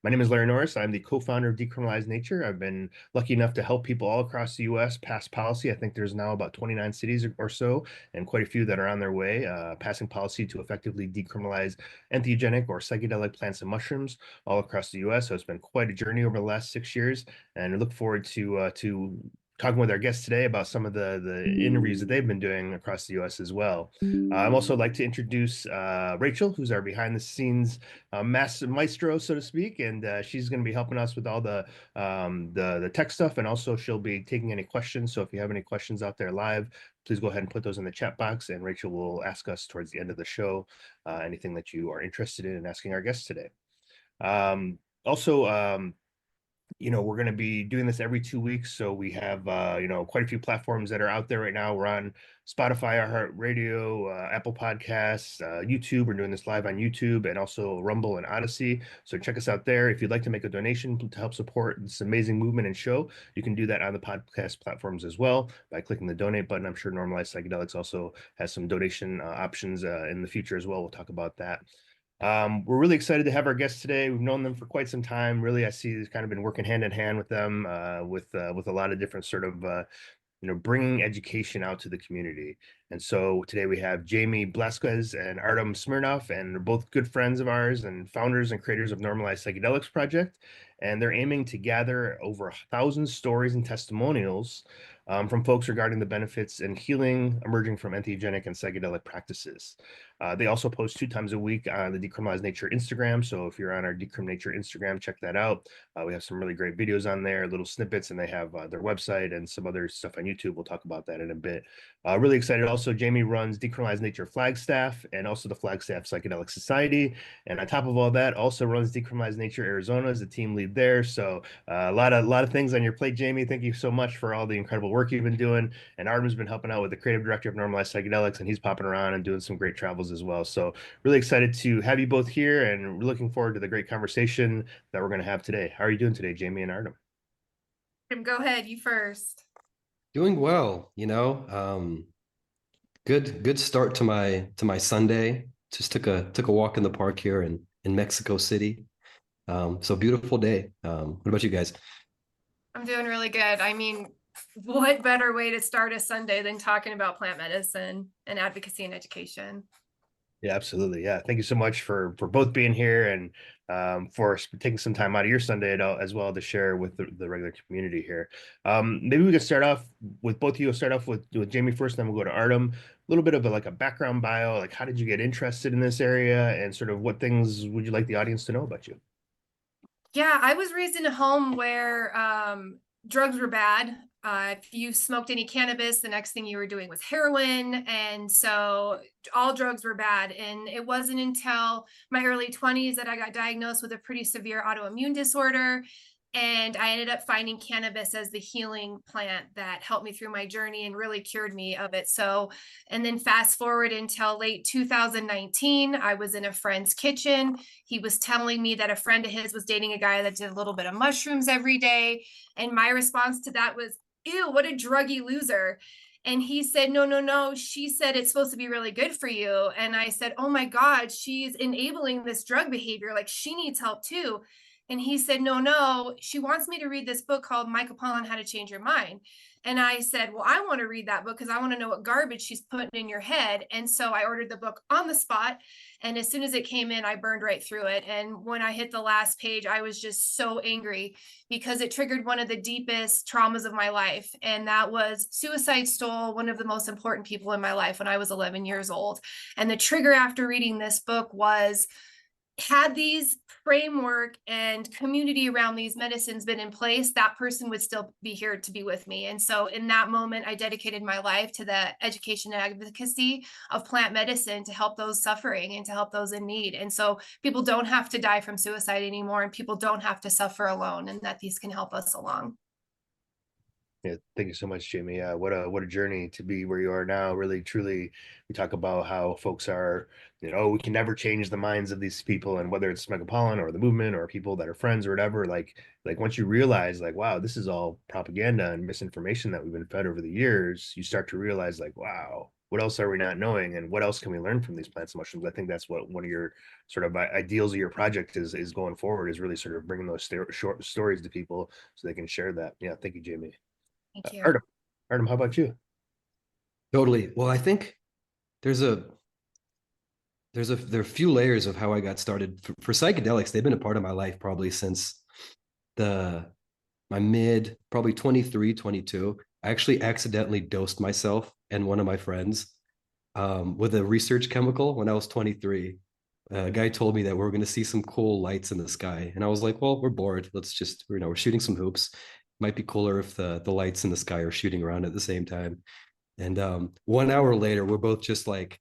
My name is Larry Norris. I'm the co-founder of Decriminalize Nature. I've been lucky enough to help people all across the U.S. pass policy. I think there's now about 29 cities or so, and quite a few that are on their way, passing policy to effectively decriminalize entheogenic or psychedelic plants and mushrooms all across the U.S. So it's been quite a journey over the last 6 years, and I look forward to talking with our guests today about some of the interviews that they've been doing across the U.S. as well. I'd also like to introduce Rachel, who's our behind the scenes maestro, so to speak, and she's going to be helping us with all the tech stuff, and also she'll be taking any questions. So if you have any questions out there live, please go ahead and put those in the chat box, and Rachel will ask us towards the end of the show anything that you are interested in asking our guests today. Also, we're going to be doing this every 2 weeks. So we have, quite a few platforms that are out there right now. We're on Spotify, iHeartRadio, Apple Podcasts, YouTube. We're doing this live on YouTube, and also Rumble and Odyssey. So check us out there. If you'd like to make a donation to help support this amazing movement and show, you can do that on the podcast platforms as well by clicking the donate button. I'm sure Normalize Psychedelics also has some donation options in the future as well. We'll talk about that. We're really excited to have our guests today. We've known them for quite some time. Really, I see they've kind of been working hand in hand with them, with a lot of different sort of bringing education out to the community. And so today we have Jamie Blasquez and Artem Smirnov, and they're both good friends of ours and founders and creators of Normalize Psychedelics Project. And they're aiming to gather over 1,000 stories and testimonials from folks regarding the benefits and healing emerging from entheogenic and psychedelic practices. They also post 2 times a week on the Decriminalize Nature Instagram. So if you're on our Decrim Nature Instagram, check that out. We have some really great videos on there, little snippets, and they have their website and some other stuff on YouTube. We'll talk about that in a bit. Really excited. Also, Jamie runs Decriminalize Nature Flagstaff and also the Flagstaff Psychedelic Society. And on top of all that, also runs Decriminalize Nature Arizona as the team lead there. So a lot of things on your plate, Jamie. Thank you so much for all the incredible work you've been doing. And Artem's been helping out with the creative director of Normalize Psychedelics, and he's popping around and doing some great travels as well. So really excited to have you both here, and we're looking forward to the great conversation that we're going to have today. How are you doing today, Jamie and Artem? Go ahead, you first. Doing well, good start to my Sunday. Just took a walk in the park here in Mexico City. So beautiful day. What about you guys? I'm doing really good. I mean, what better way to start a Sunday than talking about plant medicine and advocacy and education? Yeah, absolutely. Yeah, thank you so much for both being here, and for taking some time out of your Sunday as well to share with the regular community here. Maybe we could start off with both of you. We'll start off with Jamie first, then we'll go to Artem. A little bit of a background bio, like how did you get interested in this area, and sort of what things would you like the audience to know about you? Yeah, I was raised in a home where drugs were bad. If you smoked any cannabis, the next thing you were doing was heroin. And so all drugs were bad. And it wasn't until my early 20s that I got diagnosed with a pretty severe autoimmune disorder. And I ended up finding cannabis as the healing plant that helped me through my journey and really cured me of it. So, and then fast forward until late 2019, I was in a friend's kitchen. He was telling me that a friend of his was dating a guy that did a little bit of mushrooms every day. And my response to that was, ew, what a druggy loser. And he said, no, no, no. She said, it's supposed to be really good for you. And I said, oh my God, she's enabling this drug behavior. Like she needs help too. And he said, no, no, she wants me to read this book called Michael Pollan, How to Change Your Mind. And I said, well, I want to read that book because I want to know what garbage she's putting in your head. And so I ordered the book on the spot. And as soon as it came in, I burned right through it. And when I hit the last page, I was just so angry because it triggered one of the deepest traumas of my life. And that was suicide stole one of the most important people in my life when I was 11 years old. And the trigger after reading this book was, had these framework and community around these medicines been in place, that person would still be here to be with me. And so in that moment, I dedicated my life to the education and advocacy of plant medicine to help those suffering and to help those in need. And so people don't have to die from suicide anymore, and people don't have to suffer alone, and that these can help us along. Yeah, thank you so much, Jamie. What a journey to be where you are now. Really, truly, we talk about how folks are, we can never change the minds of these people, and whether it's Megapolitan or the movement or people that are friends or whatever, like once you realize, like, wow, this is all propaganda and misinformation that we've been fed over the years, you start to realize, like, wow, what else are we not knowing, and what else can we learn from these plants and mushrooms? I think that's what one of your sort of ideals of your project is going forward, is really sort of bringing those short stories to people so they can share that. Yeah, thank you, Jamie. Thank you. Artem, Artem, how about you? Totally. Well, I think there's a there are a few layers of how I got started for psychedelics. They've been a part of my life probably since the my mid, probably 23, 22. I actually accidentally dosed myself and one of my friends with a research chemical when I was 23. A guy told me that we are going to see some cool lights in the sky. And I was like, well, we're bored. Let's just, we're shooting some hoops. Might be cooler if the lights in the sky are shooting around at the same time. And 1 hour later, we're both just like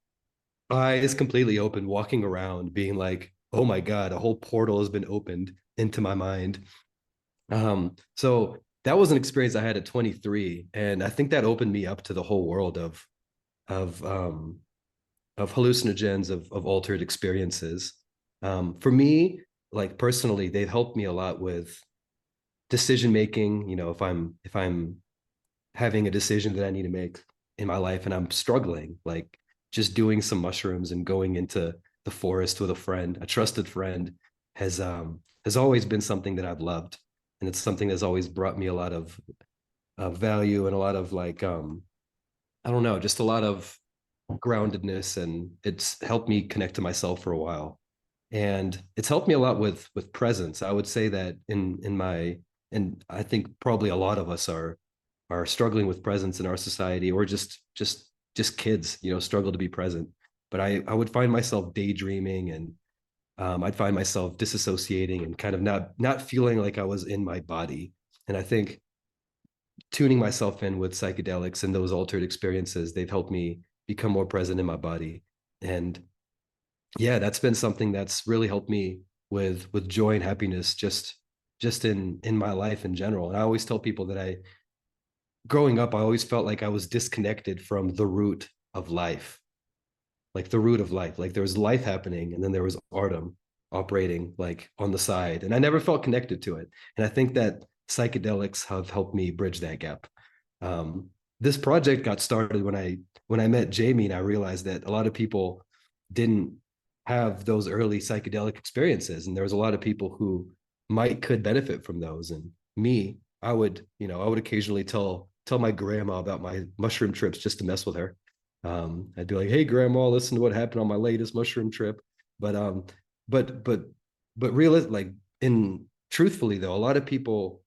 eyes completely open, walking around, being like, oh my God, a whole portal has been opened into my mind. So that was an experience I had at 23. And I think that opened me up to the whole world of hallucinogens, of altered experiences. For me, like personally, they've helped me a lot with decision making. If I'm having a decision that I need to make in my life and I'm struggling, like just doing some mushrooms and going into the forest with a friend, a trusted friend, has always been something that I've loved, and it's something that's always brought me a lot of value and a lot of like I don't know, just a lot of groundedness, and it's helped me connect to myself for a while. And it's helped me a lot with presence. I would say that in my, and I think probably a lot of us are struggling with presence in our society, or just kids, struggle to be present. But I would find myself daydreaming, and I'd find myself disassociating and kind of not feeling like I was in my body. And I think tuning myself in with psychedelics and those altered experiences, they've helped me become more present in my body. And yeah, that's been something that's really helped me with joy and happiness, just in my life in general. And I always tell people that growing up, I always felt like I was disconnected from the root of life, like the root of life. Like there was life happening, and then there was Artem operating like on the side, and I never felt connected to it. And I think that psychedelics have helped me bridge that gap. Um, this project got started when I met Jamie, and I realized that a lot of people didn't have those early psychedelic experiences, and there was a lot of people who could benefit from those. And me, I would occasionally tell my grandma about my mushroom trips just to mess with her. I'd be like, "Hey, grandma, listen to what happened on my latest mushroom trip." But but but but like in truthfully though, a lot of people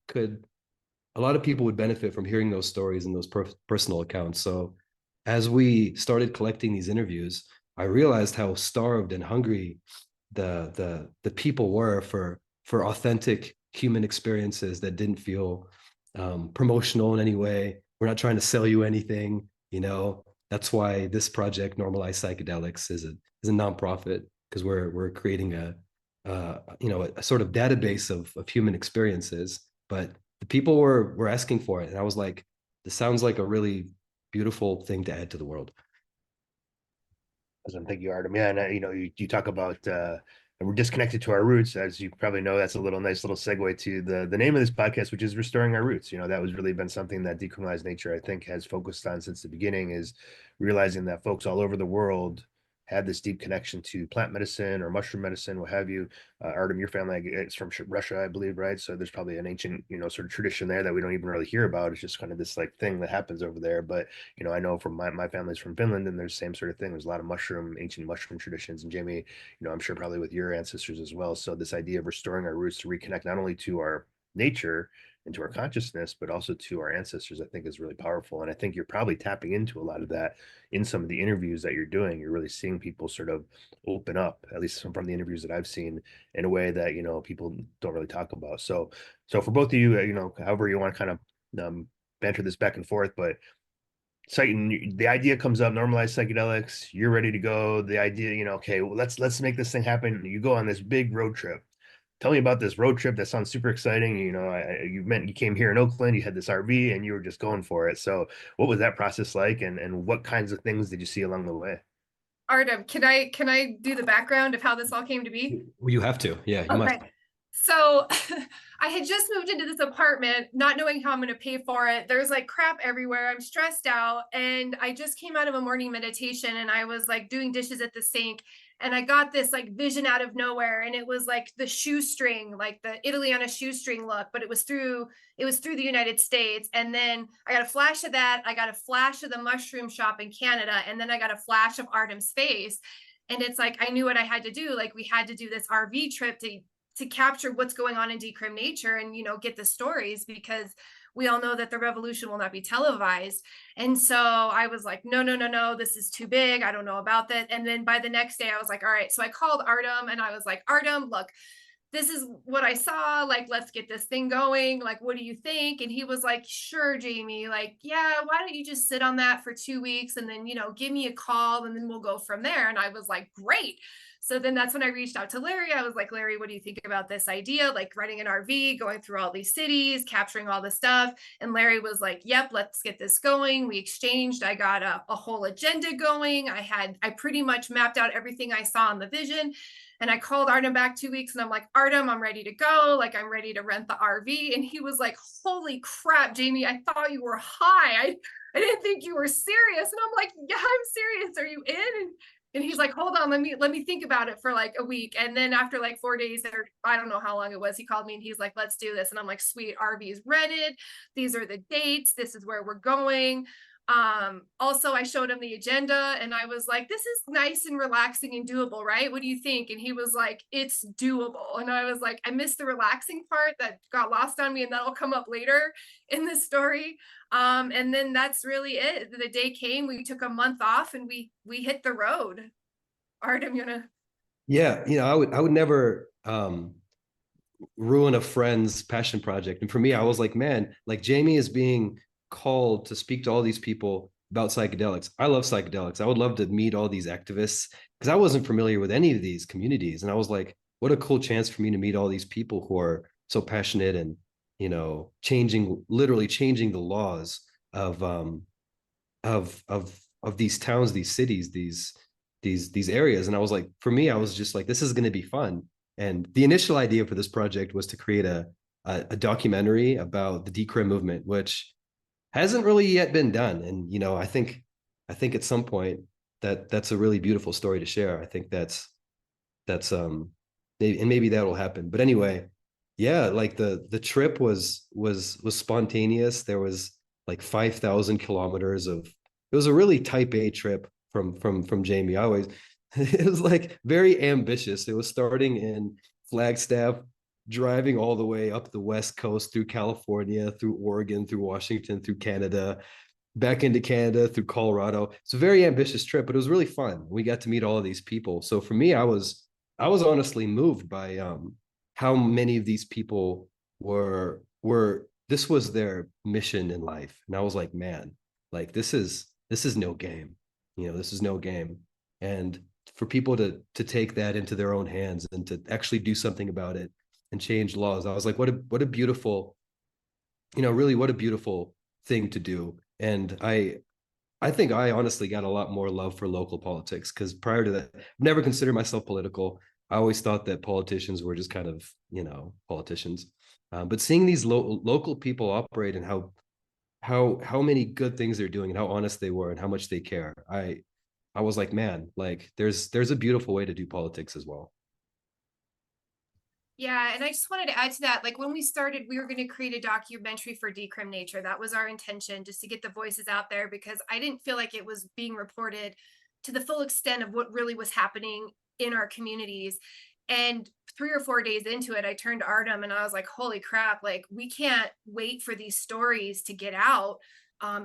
would benefit from hearing those stories and those personal accounts. So as we started collecting these interviews, I realized how starved and hungry the people were for authentic human experiences that didn't feel promotional in any way. We're not trying to sell you anything, That's why this project, Normalize Psychedelics, is a nonprofit, because we're creating a sort of database of human experiences. But the people were asking for it, and I was like, this sounds like a really beautiful thing to add to the world. Awesome. Thank you, Artem. Yeah, and you talk about we're disconnected to our roots. As you probably know, that's a nice little segue to the name of this podcast, which is Restoring Our Roots. That was really been something that Decriminalize Nature, I think, has focused on since the beginning, is realizing that folks all over the world had this deep connection to plant medicine or mushroom medicine, what have you. Artem, your family is from Russia, I believe, right? So there's probably an ancient, sort of tradition there that we don't even really hear about. It's just kind of this like thing that happens over there. But I know from my family's from Finland, and there's the same sort of thing. There's a lot of ancient mushroom traditions. And Jamie, I'm sure probably with your ancestors as well. So this idea of restoring our roots to reconnect not only to our nature and to our consciousness, but also to our ancestors, I think is really powerful. And I think you're probably tapping into a lot of that in some of the interviews that you're doing. You're really seeing people sort of open up, at least from the interviews that I've seen, in a way that, people don't really talk about. So for both of you, however you want to kind of banter this back and forth, but the idea comes up, normalize psychedelics, you're ready to go. The idea, okay, well, let's make this thing happen. You go on this big road trip. tell me about this road trip. That sounds super exciting. You know, you came here in Oakland, you had this RV and you were just going for it. So what was that process like, and what kinds of things did you see along the way? Artem, can I do the background of how this all came to be? You have to. Yeah, you must. Okay. So I had just moved into this apartment, not knowing how I'm going to pay for it. There's like crap everywhere. I'm stressed out. And I just came out of a morning meditation and I was like doing dishes at the sink. And I got this like vision out of nowhere. And it was like the shoestring, like the Italy on a shoestring look, but it was through the United States. And then I got a flash of that. I got a flash of the mushroom shop in Canada. And then I got a flash of Artem's face. And it's like I knew what I had to do. Like we had to do this RV trip to capture what's going on in decrim nature and get the stories, because we all know that the revolution will not be televised. And so I was like, no, this is too big, I don't know about that. And then by the next day I was like, all right. So I called Artem and I was like, Artem, look, this is what I saw, like, let's get this thing going, like, what do you think? And he was like, sure, Jamie, like, yeah, why don't you just sit on that for 2 weeks and then give me a call and then we'll go from there. And I was like, great. So then that's when I reached out to Larry. I was like, Larry, what do you think about this idea? Like renting an RV, going through all these cities, capturing all this stuff. And Larry was like, yep, let's get this going. We exchanged. I got a whole agenda going. I pretty much mapped out everything I saw in the vision. And I called Artem back 2 weeks and I'm like, Artem, I'm ready to go. Like, I'm ready to rent the RV. And he was like, holy crap, Jamie, I thought you were high. I didn't think you were serious. And I'm like, yeah, I'm serious. Are you in? And he's like, hold on, let me think about it for like a week. And then after like 4 days, or I don't know how long it was, he called me and he's like, let's do this. And I'm like, sweet, RV is rented. These are the dates. This is where we're going. Also I showed him the agenda and I was like, this is nice and relaxing and doable, right? What do you think? And he was like, it's doable. And I was like, I missed the relaxing part that got lost on me, and that'll come up later in the story. And then that's really it. The day came, we took a month off and we hit the road. Artem, Yeah, I would never ruin a friend's passion project. And for me, I was like, man, like Jamie is being called to speak to all these people about psychedelics. I love psychedelics. I would love to meet all these activists because I wasn't familiar with any of these communities. And I was like, what a cool chance for me to meet all these people who are so passionate and, literally changing the laws of of these towns, these cities, these areas. And I was like, for me, I was just like, this is going to be fun. And the initial idea for this project was to create a documentary about the decrim movement, which hasn't really yet been done. And I think at some point that's a really beautiful story to share. I think that's maybe that will happen. But anyway, yeah, like the trip was spontaneous. There was like 5,000 kilometers of, it was a really type A trip from Jamie. I always it was like very ambitious. It was starting in Flagstaff, driving all the way up the West Coast through California, through Oregon, through Washington, through Canada, back into Canada, through Colorado. It's a very ambitious trip, but it was really fun. We got to meet all of these people. So for me, I was honestly moved by how many of these people were this was their mission in life. And I was like, man, like this is no game. This is no game. And for people to take that into their own hands and to actually do something about it and change laws, I was like, what a beautiful, really what a beautiful thing to do. And I think I honestly got a lot more love for local politics because prior to that, I've never considered myself political. I always thought that politicians were just kind of, politicians. But seeing these local people operate and how many good things they're doing and how honest they were and how much they care, I was like, man, like there's a beautiful way to do politics as well. Yeah, and I just wanted to add to that, like when we started, we were going to create a documentary for Decrim Nature. That was our intention, just to get the voices out there, because I didn't feel like it was being reported to the full extent of what really was happening in our communities. And 3 or 4 days into it, I turned to Artem and I was like, holy crap, like we can't wait for these stories to get out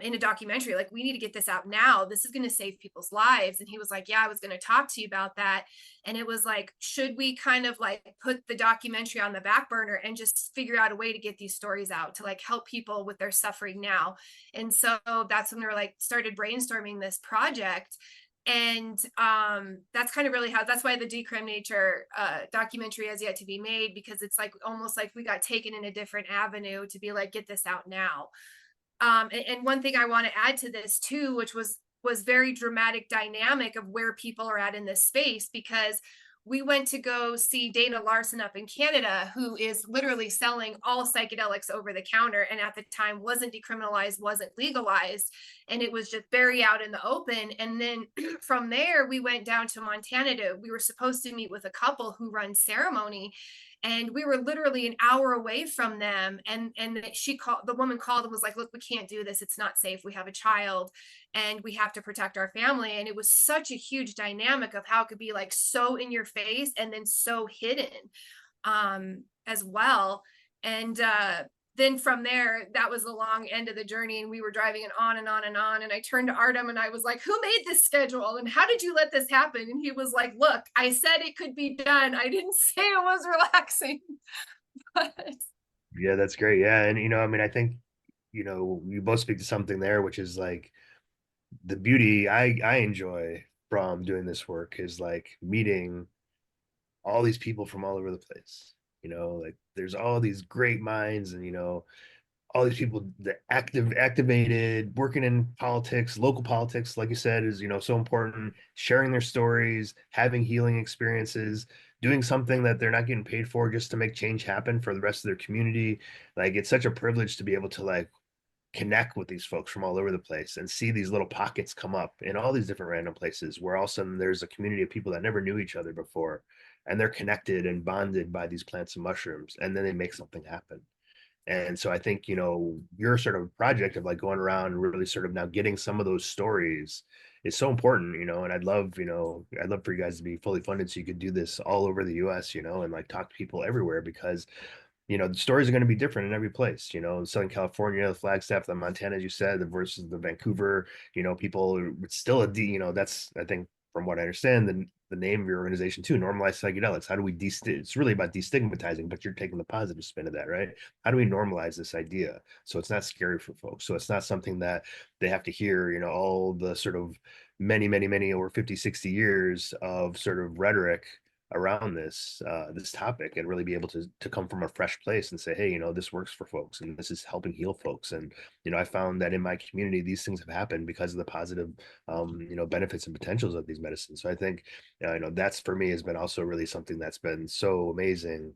in a documentary. Like we need to get this out now. This is going to save people's lives. And he was like, yeah, I was going to talk to you about that. And it was like, should we kind of like put the documentary on the back burner and just figure out a way to get these stories out to like help people with their suffering now? And so that's when we were like started brainstorming this project. And that's kind of really how, that's why the Decrim Nature documentary has yet to be made, because it's like almost like we got taken in a different avenue to be like, get this out now. And one thing I want to add to this too, which was very dramatic dynamic of where people are at in this space, because we went to go see Dana Larson up in Canada, who is literally selling all psychedelics over the counter, and at the time wasn't decriminalized, wasn't legalized, and it was just very out in the open. And then from there, we went down to Montana we were supposed to meet with a couple who run ceremony, and we were literally an hour away from them. And the woman called and was like, look, we can't do this, it's not safe, we have a child and we have to protect our family. And it was such a huge dynamic of how it could be like so in your face and then so hidden as well. And then from there, that was the long end of the journey, and we were driving it on and on and on. And I turned to Artem and I was like, who made this schedule and how did you let this happen? And he was like, look, I said it could be done, I didn't say it was relaxing. But Yeah, that's great. Yeah. And, I mean, I think, you both speak to something there, which is like the beauty I enjoy from doing this work is like meeting all these people from all over the place. Like there's all these great minds, and all these people that activated, working in politics, local politics, like you said, is so important. Sharing their stories, having healing experiences, doing something that they're not getting paid for just to make change happen for the rest of their community. Like it's such a privilege to be able to like connect with these folks from all over the place and see these little pockets come up in all these different random places where all of a sudden there's a community of people that never knew each other before, and they're connected and bonded by these plants and mushrooms, and then they make something happen. And so I think, your sort of project of like going around and really sort of now getting some of those stories is so important, and I'd love for you guys to be fully funded so you could do this all over the US, and like talk to people everywhere, because the stories are going to be different in every place. Southern California, the Flagstaff, the Montana, as you said, versus the Vancouver. People, it's still that's, I think, from what I understand, the name of your organization too, Normalize Psychedelics. How do we it's really about destigmatizing, but you're taking the positive spin of that, right? How do we normalize this idea so it's not scary for folks? So it's not something that they have to hear, all the sort of many over 50, 60 years of sort of rhetoric around this topic, and really be able to come from a fresh place and say, hey, this works for folks and this is helping heal folks. And I found that in my community these things have happened because of the positive benefits and potentials of these medicines. So I think that's, for me, has been also really something that's been so amazing,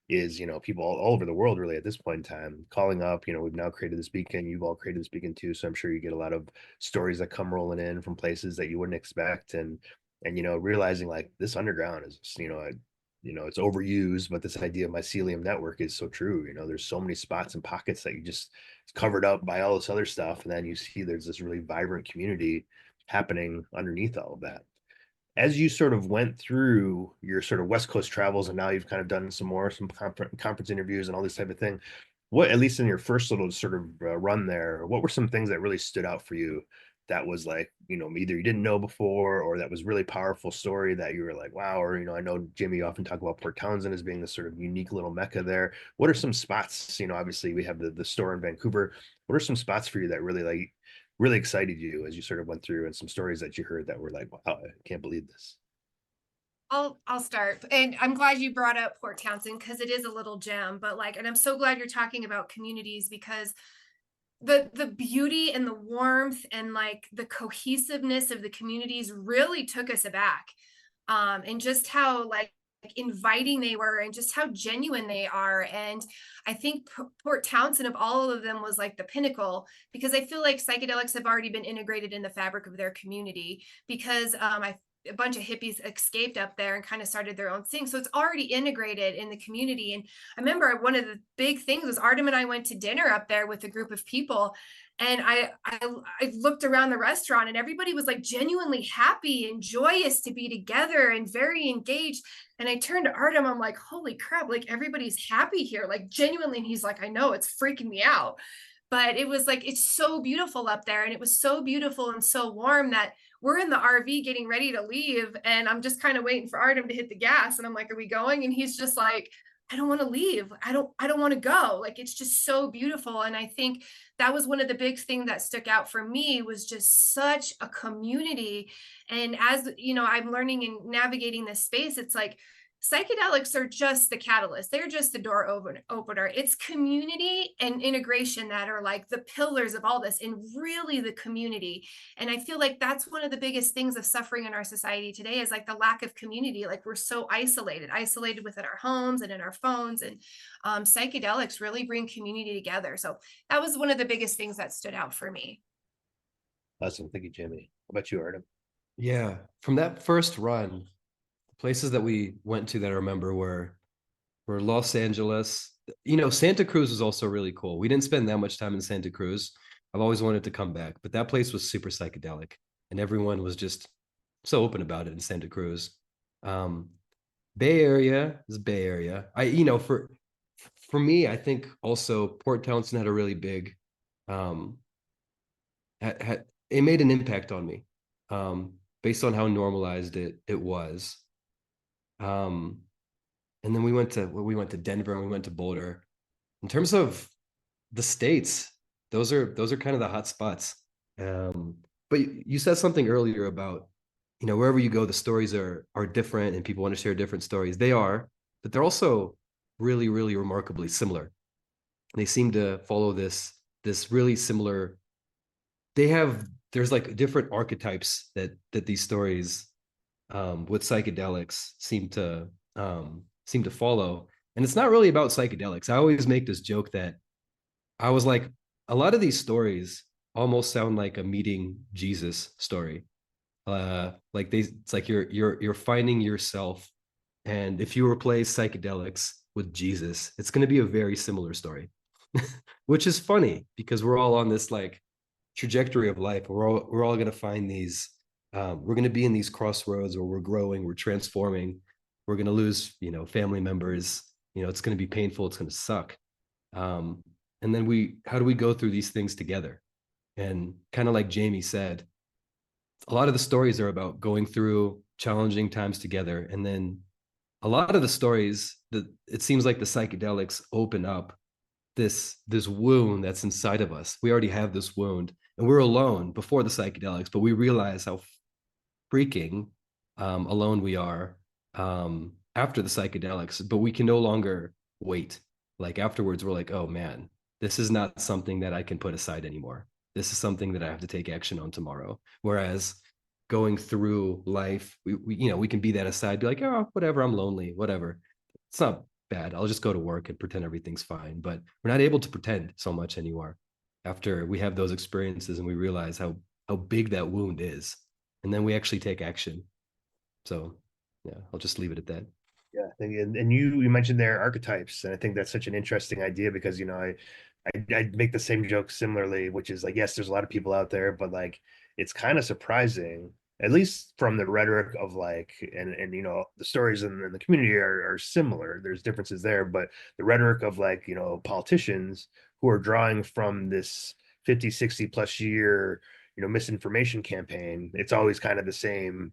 is people all over the world really at this point in time calling up. We've now created this beacon, you've all created this beacon too, so I'm sure you get a lot of stories that come rolling in from places that you wouldn't expect. And realizing like this underground is it's overused, but this idea of mycelium network is so true. There's so many spots and pockets that you just, it's covered up by all this other stuff, and then you see there's this really vibrant community happening underneath all of that. As you sort of went through your sort of West Coast travels, and now you've kind of done some conference interviews and all this type of thing, what, at least in your first little sort of run there, what were some things that really stood out for you that was like, either you didn't know before, or that was really powerful story that you were like, wow? Or, I know Jamie, you often talk about Port Townsend as being this sort of unique little mecca there. What are some spots, obviously we have the store in Vancouver. What are some spots for you that really excited you as you sort of went through, and some stories that you heard that were like, wow, I can't believe this? I'll start. And I'm glad you brought up Port Townsend, because it is a little gem. But like, and I'm so glad you're talking about communities, because the beauty and the warmth and like the cohesiveness of the communities really took us aback. And just how like inviting they were, and just how genuine they are. And I think Port Townsend, of all of them, was like the pinnacle, because I feel like psychedelics have already been integrated in the fabric of their community, because a bunch of hippies escaped up there and kind of started their own thing. So it's already integrated in the community. And I remember one of the big things was Artem and I went to dinner up there with a group of people. And I looked around the restaurant, and everybody was like genuinely happy and joyous to be together and very engaged. And I turned to Artem, I'm like, holy crap, like everybody's happy here, like genuinely. And he's like, I know, it's freaking me out. But it was like, it's so beautiful up there. And it was so beautiful and so warm that we're in the RV getting ready to leave. And I'm just kind of waiting for Artem to hit the gas. And I'm like, are we going? And he's just like, I don't want to leave. I don't want to go. Like, it's just so beautiful. And I think that was one of the big things that stuck out for me, was just such a community. And as you know, I'm learning and navigating this space, it's like psychedelics are just the catalyst. They're just the door opener. It's community and integration that are like the pillars of all this, and really the community. And I feel like that's one of the biggest things of suffering in our society today, is like the lack of community. Like, we're so isolated within our homes and in our phones. And psychedelics really bring community together. So that was one of the biggest things that stood out for me. Awesome. Thank you, Jamie. How about you, Artem? Yeah, from that first run, places that we went to that I remember were Los Angeles. You know, Santa Cruz was also really cool. We didn't spend that much time in Santa Cruz. I've always wanted to come back, but that place was super psychedelic, and everyone was just so open about it in Santa Cruz. Um, Bay Area is Bay Area. For me, I think also Port Townsend had a really big um it made an impact on me based on how normalized it was. Um, and then we went to Denver and we went to Boulder. In terms of the states, those are kind of the hot spots. But you said something earlier about, wherever you go, the stories are different and people want to share different stories. They are, but they're also really, really remarkably similar. They seem to follow this really similar. There's like different archetypes that these stories with psychedelics seem to follow. And it's not really about psychedelics. I always make this joke that I was like, a lot of these stories almost sound like a meeting Jesus story. It's like you're finding yourself, and if you replace psychedelics with Jesus, it's going to be a very similar story, which is funny because we're all on this like trajectory of life. We're all going to find these. We're going to be in these crossroads where we're growing, we're transforming, we're going to lose, family members. It's going to be painful. It's going to suck. And then how do we go through these things together? And kind of like Jamie said, a lot of the stories are about going through challenging times together. And then a lot of the stories that it seems like the psychedelics open up this wound that's inside of us. We already have this wound and we're alone before the psychedelics, but we realize how freaking alone we are after the psychedelics, but we can no longer wait. Like afterwards, we're like, oh man, this is not something that I can put aside anymore. This is something that I have to take action on tomorrow. Whereas going through life, we can be that aside, be like, oh, whatever, I'm lonely, whatever. It's not bad. I'll just go to work and pretend everything's fine. But we're not able to pretend so much anymore after we have those experiences and we realize how big that wound is. And then we actually take action. So yeah, I'll just leave it at that. Yeah, and you mentioned their archetypes, and I think that's such an interesting idea because I make the same joke similarly, which is like, yes, there's a lot of people out there, but like it's kind of surprising, at least from the rhetoric of like, and the stories in the community are similar. There's differences there, but the rhetoric of like, politicians who are drawing from this 50, 60 plus year, misinformation campaign, it's always kind of the same.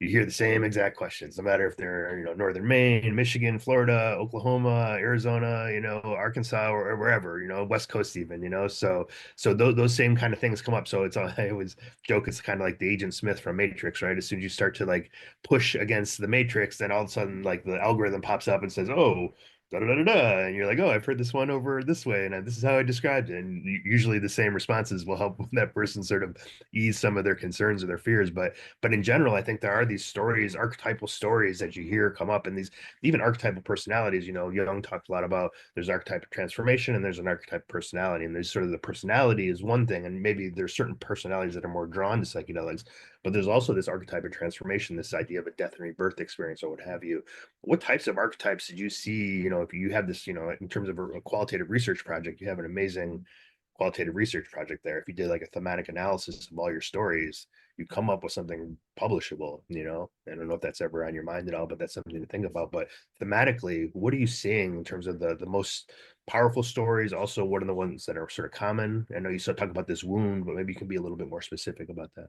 You hear the same exact questions, no matter if they're, northern Maine, Michigan, Florida, Oklahoma, Arizona, Arkansas, or wherever, West Coast even, so those same kind of things come up. So I always joke, it's kind of like the Agent Smith from Matrix, right? As soon as you start to like push against the Matrix, then all of a sudden like the algorithm pops up and says, oh, da da da da, and you're like, oh, I've heard this one over this way, and this is how I described it. And usually the same responses will help that person sort of ease some of their concerns or their fears. But in general, I think there are these stories, archetypal stories that you hear come up, and these even archetypal personalities. Jung talked a lot about there's archetype transformation and there's an archetype personality, and there's sort of the personality is one thing, and maybe there's certain personalities that are more drawn to psychedelics, but there's also this archetype of transformation, this idea of a death and rebirth experience or what have you. What types of archetypes did you see? If you have this, in terms of a qualitative research project, you have an amazing qualitative research project there. If you did like a thematic analysis of all your stories, you come up with something publishable. I don't know if that's ever on your mind at all, but that's something to think about. But thematically, what are you seeing in terms of the most powerful stories? Also, what are the ones that are sort of common? I know you still talk about this wound, but maybe you can be a little bit more specific about that.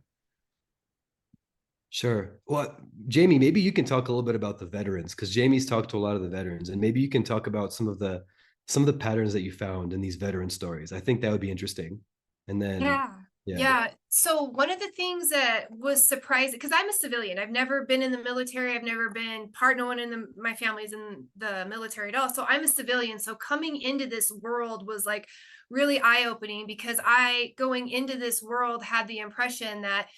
Sure. Well, Jamie, maybe you can talk a little bit about the veterans, because Jamie's talked to a lot of the veterans, and maybe you can talk about some of the patterns that you found in these veteran stories. I think that would be interesting. And then, Yeah. yeah. Yeah. So one of the things that was surprising, because I'm a civilian, I've never been in the military. I've never been no one in my family's in the military at all. So I'm a civilian. So coming into this world was like really eye-opening, because I, going into this world, had the impression that,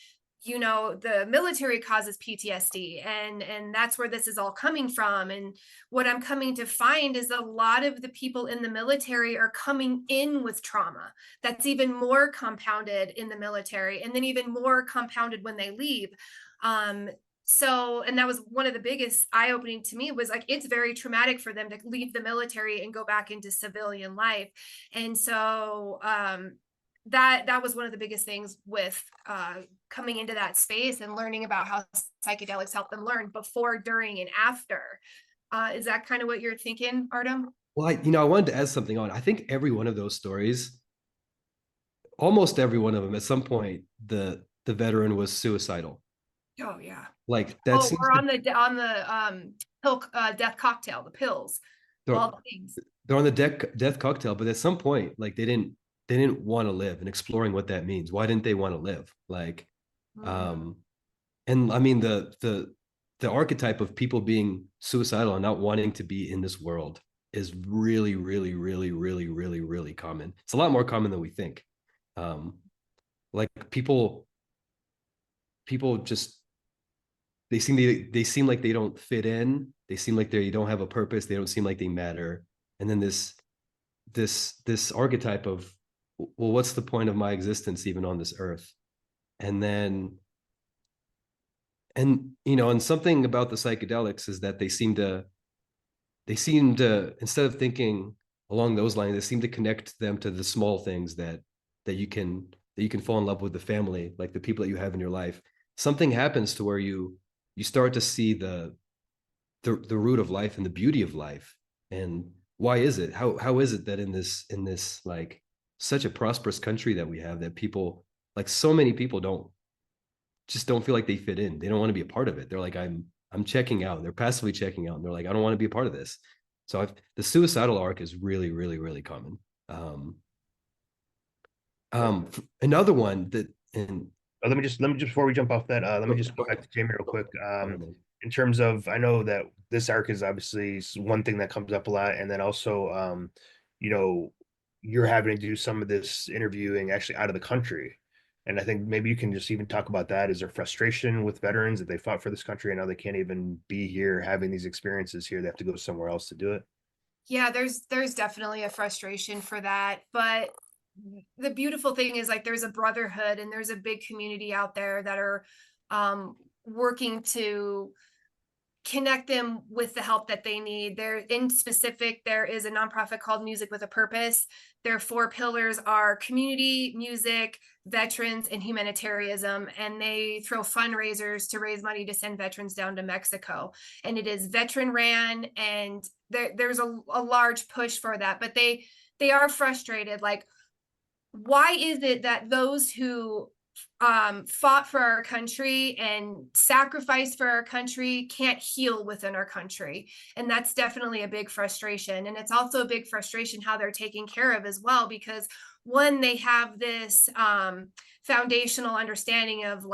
you know, the military causes PTSD, and that's where this is all coming from. And what I'm coming to find is a lot of the people in the military are coming in with trauma that's even more compounded in the military, and then even more compounded when they leave. So, and that was one of the biggest eye-opening to me, was like, it's very traumatic for them to leave the military and go back into civilian life. And so that was one of the biggest things with coming into that space and learning about how psychedelics help them learn before, during, and after. Is that kind of what you're thinking, Artem? Well, I wanted to add something on. I think every one of those stories, almost every one of them, at some point, the veteran was suicidal. Oh yeah. Like that Oh, seems we're to on the pill death cocktail, the pills, they're, all the things. they're on the death cocktail, but at some point, like they didn't want to live, and exploring what that means. Why didn't they want to live? Like, Mm. um, and I mean the archetype of people being suicidal and not wanting to be in this world is really, really, really, really, really, really common. It's a lot more common than we think. Um, like people just they seem like they don't fit in. They seem like they don't have a purpose. They don't seem like they matter. And then this archetype of, well, what's the point of my existence even on this earth? And then, and and something about the psychedelics is that they seem to, instead of thinking along those lines, they seem to connect them to the small things that you can fall in love with, the family, like the people that you have in your life. Something happens to where you start to see the root of life and the beauty of life. And why is it? How is it that in this like such a prosperous country that we have, that people, like so many people, don't feel like they fit in. They don't want to be a part of it. They're like, I'm checking out. They're passively checking out. And they're like, I don't want to be a part of this. So the suicidal arc is really, really, really common. Um, Another one that, and Let me just before we jump off that, let me go, just go back to Jamie real quick. ahead. In terms of, I know that this arc is obviously one thing that comes up a lot, and then also, you know, you're having to do some of this interviewing actually out of the country, and I think maybe you can just even talk about that. Is there frustration with veterans that they fought for this country and now they can't even be here having these experiences here? They have to go somewhere else to do it. Yeah, there's definitely a frustration for that, but the beautiful thing is, like, there's a brotherhood and there's a big community out there that are working to connect them with the help that they need. There, in specific, there is a nonprofit called Music with a Purpose. Their four pillars are community, music, veterans, and humanitarianism. And they throw fundraisers to raise money to send veterans down to Mexico. And it is veteran ran, and there's a large push for that. But they are frustrated. Like, why is it that those who fought for our country and sacrificed for our country can't heal within our country? And that's definitely a big frustration. And it's also a big frustration how they're taken care of as well, because one, they have this foundational understanding of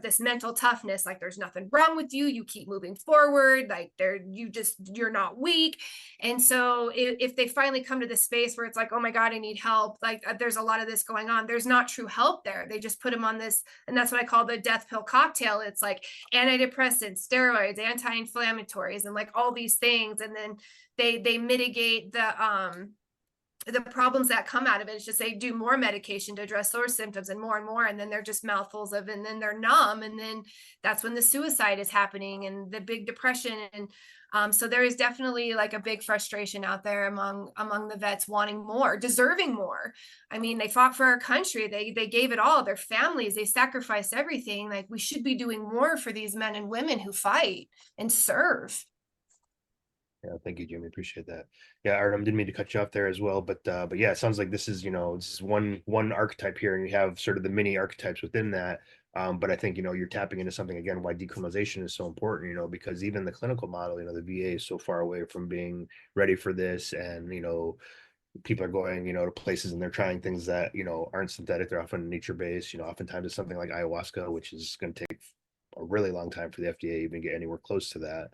this mental toughness, like there's nothing wrong with you, you keep moving forward, like you're not weak. And so if they finally come to this space where it's like, oh my God, I need help, like there's a lot of this going on, there's not true help there. They just put them on this, and that's what I call the death pill cocktail. It's like antidepressants, steroids, anti-inflammatories, and like all these things. And then they mitigate the problems that come out of it. It's just they do more medication to address those symptoms and more, and then they're just mouthfuls of, and then they're numb, and then that's when the suicide is happening and the big depression. And so there is definitely like a big frustration out there among the vets, wanting more, deserving more. I mean, they fought for our country, they gave it all, their families, they sacrificed everything. Like, we should be doing more for these men and women who fight and serve. Yeah, thank you, Jamie. Appreciate that. Yeah, Artem, didn't mean to cut you off there as well, but yeah, it sounds like this is, this is one archetype here, and you have sort of the mini archetypes within that. But I think, you're tapping into something again, why decriminalization is so important, because even the clinical model, the VA is so far away from being ready for this, and people are going, to places and they're trying things that, aren't synthetic. They're often nature based. Oftentimes it's something like ayahuasca, which is going to take a really long time for the FDA to even get anywhere close to that.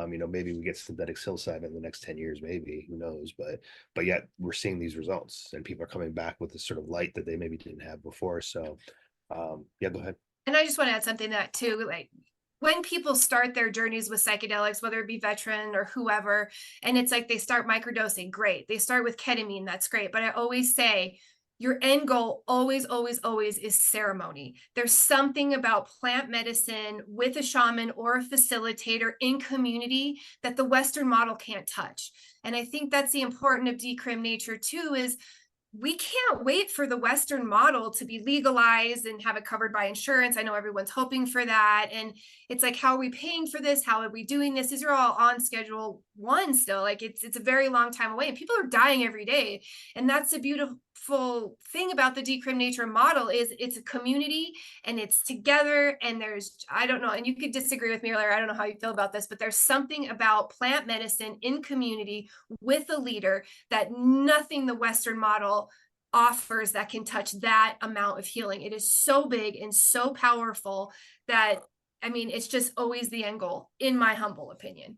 Maybe we get synthetic psilocybin in the next 10 years, maybe, who knows? But yet we're seeing these results, and people are coming back with this sort of light that they maybe didn't have before. So yeah, go ahead. And I just want to add something to that too. Like when people start their journeys with psychedelics, whether it be veteran or whoever, and it's like they start microdosing, great. They start with ketamine, that's great. But I always say, your end goal always, always, always is ceremony. There's something about plant medicine with a shaman or a facilitator in community that the Western model can't touch. And I think that's the important of Decrim Nature too, is we can't wait for the Western model to be legalized and have it covered by insurance. I know everyone's hoping for that. And it's like, how are we paying for this? How are we doing this? These are all on schedule one still. Like it's a very long time away, and people are dying every day. And that's the beautiful thing about the Decrim Nature model, is it's a community and it's together. And I don't know, and you could disagree with me, Larry, I don't know how you feel about this, but there's something about plant medicine in community with a leader that nothing the Western model offers that can touch that amount of healing. It is so big and so powerful that, I mean, it's just always the end goal, in my humble opinion.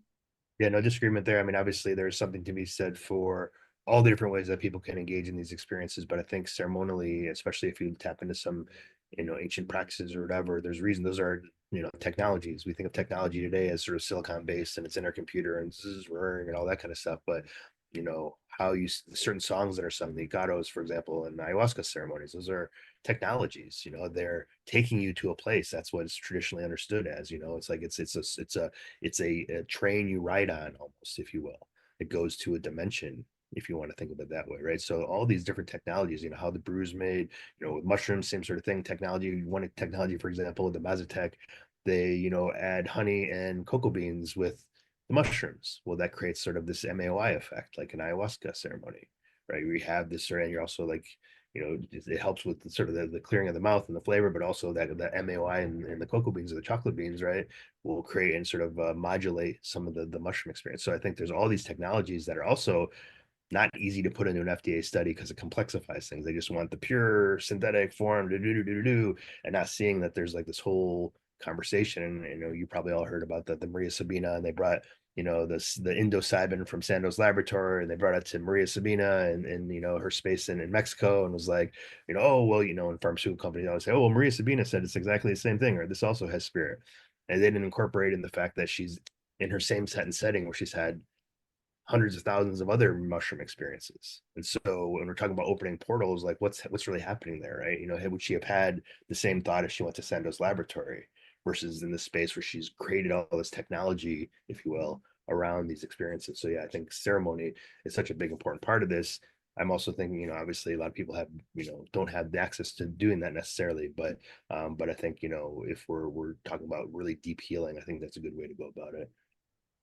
Yeah, no disagreement there. I mean, obviously, there's something to be said for all the different ways that people can engage in these experiences. But I think ceremonially, especially if you tap into some, ancient practices or whatever, there's reason those are, technologies. We think of technology today as sort of silicon based, and it's in our computer and and all that kind of stuff. But how you certain songs that are sung, the gatos, for example, and ayahuasca ceremonies, those are technologies. They're taking you to a place. That's what it's traditionally understood as. It's like it's a train you ride on, almost, if you will. It goes to a dimension, if you want to think of it that way, right? So all these different technologies, how the brew is made, with mushrooms, same sort of thing. Technology, one technology, for example, the Mazatec, they add honey and cocoa beans with the mushrooms. Well, that creates sort of this MAOI effect, like an ayahuasca ceremony, right? We have this, and you're also like, it helps with sort of the clearing of the mouth and the flavor, but also that MAOI and the cocoa beans or the chocolate beans, right, will create and sort of modulate some of the mushroom experience. So I think there's all these technologies that are also not easy to put into an FDA study because it complexifies things. They just want the pure synthetic form, and not seeing that there's like this whole conversation. And you probably all heard about the Maria Sabina, and they brought the psilocybin from Sandoz Laboratory, and they brought it to Maria Sabina and her space in Mexico, and was like, oh well, and pharmaceutical companies always say, oh well, Maria Sabina said it's exactly the same thing, or this also has spirit, and they didn't incorporate in the fact that she's in her same set and setting where she's had hundreds of thousands of other mushroom experiences. And so when we're talking about opening portals, like what's really happening there, right? Would she have had the same thought if she went to Sandoz Laboratory, versus in this space where she's created all this technology, if you will, around these experiences? So yeah, I think ceremony is such a big important part of this. I'm also thinking, obviously a lot of people have, don't have the access to doing that necessarily, but I think, if we're talking about really deep healing, I think that's a good way to go about it.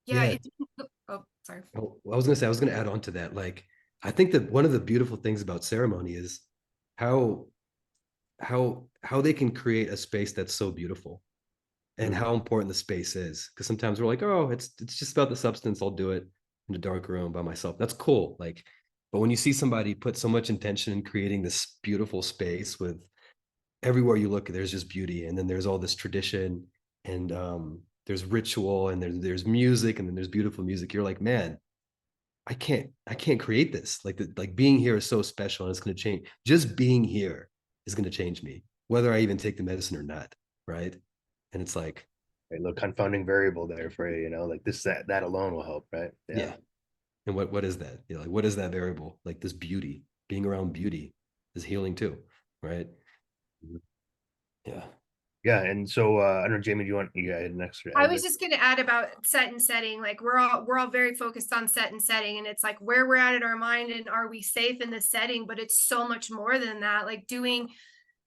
Yeah. Yeah. Oh, sorry. Oh, I was going to add on to that. Like, I think that one of the beautiful things about ceremony is how how they can create a space that's so beautiful, and how important the space is. Because sometimes we're like, oh, it's just about the substance. I'll do it in a dark room by myself. That's cool. Like, but when you see somebody put so much intention in creating this beautiful space with everywhere you look, there's just beauty, and then there's all this tradition, and there's ritual, and there's music, and then there's beautiful music. You're like, man, I can't create this. Like being here is so special, and it's going to change. Just being here is going to change me, whether I even take the medicine or not, right? And it's like, A little confounding variable there for you, like this, that alone will help, right? yeah. And what is that? Like, what is that variable? Like this beauty, being around beauty is healing too, right? Mhm. Yeah. Yeah. And so I don't know, Jamie, do you want next? I was just going to add about set and setting. Like we're all very focused on set and setting, and it's like where we're at in our mind and are we safe in this setting? But it's so much more than that. Like doing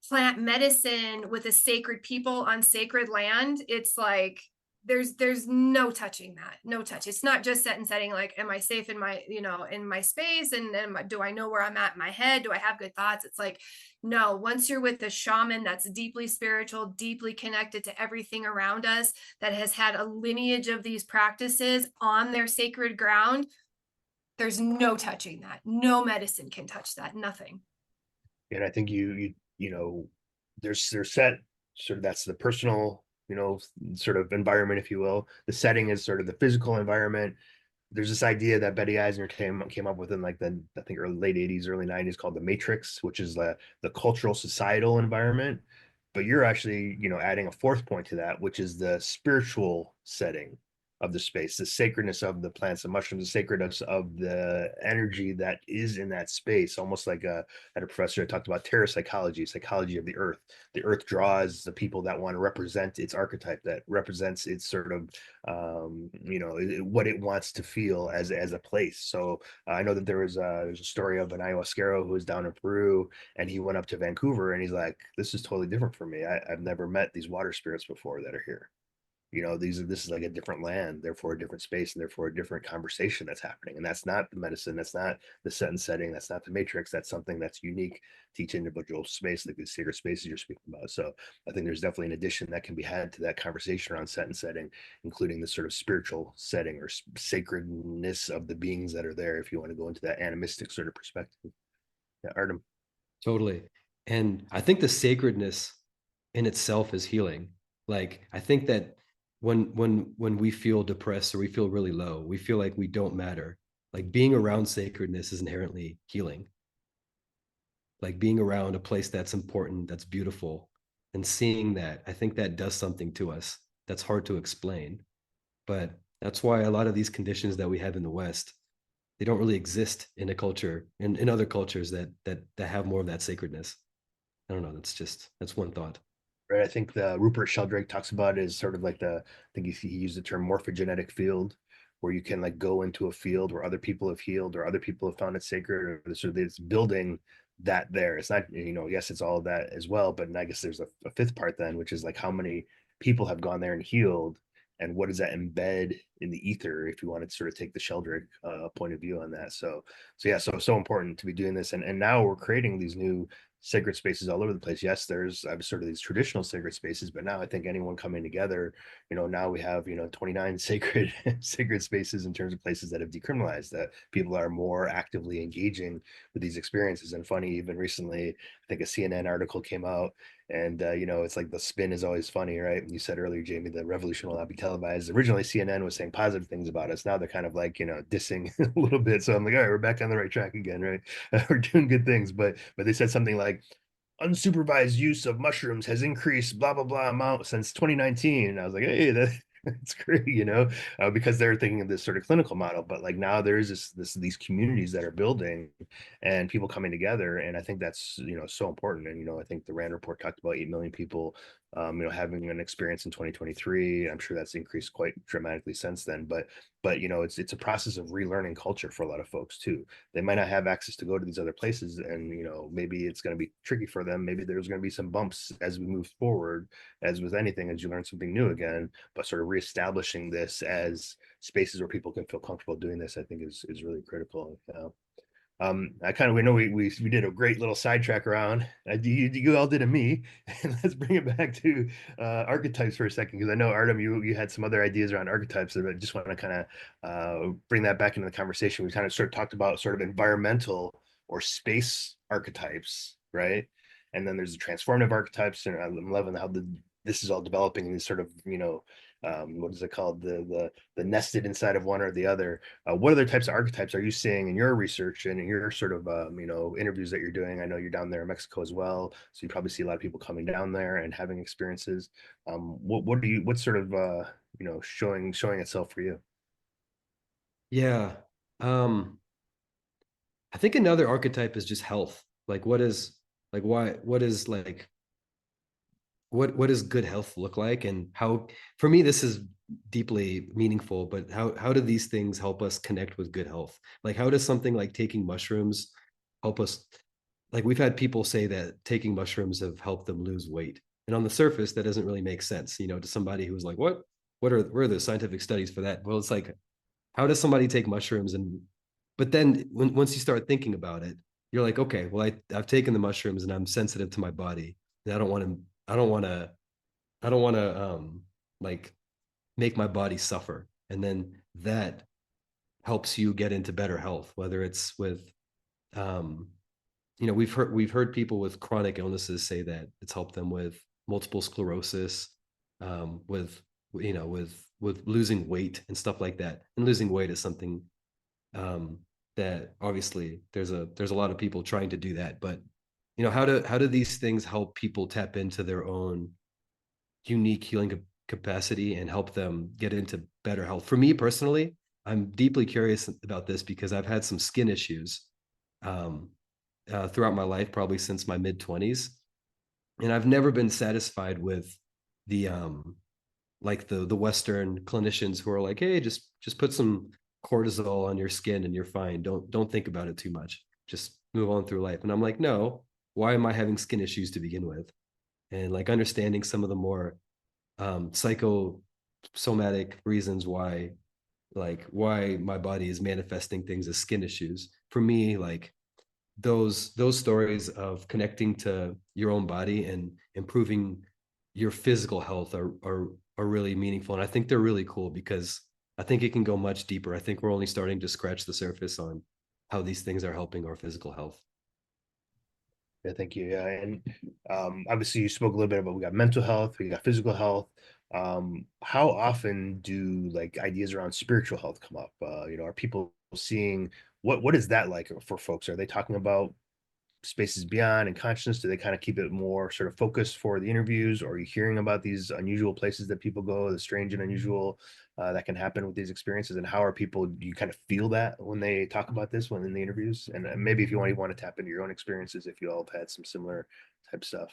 plant medicine with a sacred people on sacred land. It's like there's no touching that, no touch. It's not just set and setting, like, am I safe in my, in my space, and do I know where I'm at in my head, do I have good thoughts? It's like, no, once you're with the shaman that's deeply spiritual, deeply connected to everything around us, that has had a lineage of these practices on their sacred ground, there's no touching that. No medicine can touch that, nothing. And I think there's set sort of, that's the personal, sort of environment, if you will. The setting is sort of the physical environment. There's this idea that Betty Eisner came up with in like the, I think, late 80s, early 90s, called the matrix, which is the cultural societal environment. But you're actually, adding a fourth point to that, which is the spiritual setting of the space, the sacredness of the plants, the mushrooms, the sacredness of the energy that is in that space. Almost like I had a professor that talked about terra psychology, psychology of the earth. The earth draws the people that want to represent its archetype, that represents its sort of, what it wants to feel as a place. So I know that there's a story of an ayahuasquero who was down in Peru, and he went up to Vancouver, and he's like, this is totally different for me. I've never met these water spirits before that are here. This is like a different land, therefore a different space, and therefore a different conversation that's happening. And that's not the medicine, that's not the set and setting, that's not the matrix. That's something that's unique to each individual space, like the sacred spaces you're speaking about. So I think there's definitely an addition that can be had to that conversation around set and setting, including the sort of spiritual setting or sacredness of the beings that are there, if you want to go into that animistic sort of perspective. Yeah, Artem. Totally. And I think the sacredness in itself is healing. Like, I think that when we feel depressed or we feel really low, we feel like we don't matter. Like, being around sacredness is inherently healing. Like, being around a place that's important, that's beautiful, and seeing that, I think that does something to us that's hard to explain. But that's why a lot of these conditions that we have in the West, they don't really exist in a culture, in other cultures that have more of that sacredness. I don't know. That's one thought. Right. I think the Rupert Sheldrake talks about it as sort of like I think he used the term morphogenetic field, where you can like go into a field where other people have healed or other people have found it sacred, or sort of it's building that there. It's not, yes, it's all of that as well, but I guess there's a fifth part then, which is like how many people have gone there and healed, and what does that embed in the ether, if you want to sort of take the Sheldrake point of view on that. So yeah, so important to be doing this, and now we're creating these new sacred spaces all over the place. Yes, there's sort of these traditional sacred spaces, but now I think anyone coming together, now we have 29 sacred sacred spaces in terms of places that have decriminalized, that people are more actively engaging with these experiences. And funny, even recently, I think a CNN article came out, and it's like the spin is always funny, right? And you said earlier, Jamie, the revolution will not be televised. Originally CNN was saying positive things about us. Now they're kind of like dissing a little bit. So I'm like, all right, we're back on the right track again, right? We're doing good things. But they said something like unsupervised use of mushrooms has increased blah blah blah amount since 2019. And I was like, hey, that's great, because they're thinking of this sort of clinical model. But like now there's these communities that are building and people coming together, and I think that's so important. And I think the Rand report talked about 8 million people having an experience in 2023. I'm sure that's increased quite dramatically since then. But it's a process of relearning culture for a lot of folks too. They might not have access to go to these other places, and maybe it's going to be tricky for them. Maybe there's going to be some bumps as we move forward, as with anything, as you learn something new again. But sort of reestablishing this as spaces where people can feel comfortable doing this, I think is really critical. We know we did a great little sidetrack around. You all did a me, and let's bring it back to archetypes for a second, because I know Artem, you had some other ideas around archetypes, and I just want to kind of bring that back into the conversation. We kind of sort of talked about sort of environmental or space archetypes, right? And then there's the transformative archetypes, and I'm loving how this is all developing in these sort of what is it called, the nested inside of one or the other. What other types of archetypes are you seeing in your research and in your sort of interviews that you're doing? I know you're down there in Mexico as well, so you probably see a lot of people coming down there and having experiences. What's sort of showing itself for you? Yeah. I think another archetype is just health. Like, what is like what does good health look like, and how, for me, this is deeply meaningful, but how do these things help us connect with good health? Like, how does something like taking mushrooms help us? Like, we've had people say that taking mushrooms have helped them lose weight, and on the surface that doesn't really make sense, to somebody who's like, what? where are the scientific studies for that? Well, it's like, how does somebody take mushrooms and, but then once you start thinking about it, you're like, okay, well, I've taken the mushrooms and I'm sensitive to my body, and I don't want to, like make my body suffer. And then that helps you get into better health, whether it's with, um, we've heard people with chronic illnesses say that it's helped them with multiple sclerosis, with, with losing weight and stuff like that. And losing weight is something, um, that obviously there's a lot of people trying to do that, but how do these things help people tap into their own unique healing capacity and help them get into better health? For me personally, I'm deeply curious about this because I've had some skin issues, um, throughout my life, probably since my mid 20s, and I've never been satisfied with the, like the Western clinicians who are like, hey, just put some cortisol on your skin and you're fine. Don't think about it too much. Just move on through life. And I'm like, no, why am I having skin issues to begin with? And like understanding some of the more, psychosomatic reasons why, like why my body is manifesting things as skin issues. For me, like those stories of connecting to your own body and improving your physical health are really meaningful. And I think they're really cool because I think it can go much deeper. I think we're only starting to scratch the surface on how these things are helping our physical health. Yeah, thank you. Yeah, and obviously you spoke a little bit about we got mental health, we got physical health. How often do like ideas around spiritual health come up? Are people seeing what is that like for folks? Are they talking about spaces beyond and consciousness? Do they kind of keep it more sort of focused for the interviews, or are you hearing about these unusual places that people go, the strange and unusual that can happen with these experiences? And how are people, do you kind of feel that when they talk about this when in the interviews? And maybe if you want to tap into your own experiences, if you all have had some similar type stuff.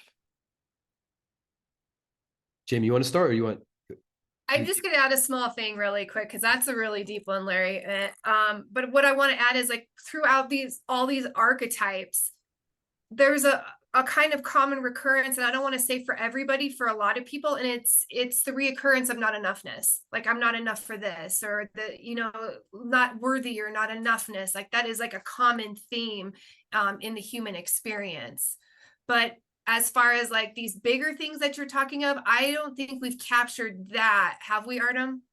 Jamie, you want to start or you want? I'm just gonna add a small thing really quick because that's a really deep one, Larry. But what I want to add is like throughout all these archetypes, there's a kind of common recurrence, and I don't want to say for everybody, for a lot of people, and it's the reoccurrence of not enoughness. Like I'm not enough for this, or not worthy or not enoughness. Like that is like a common theme in the human experience. But as far as like these bigger things that you're talking of, I don't think we've captured that, have we, Artem?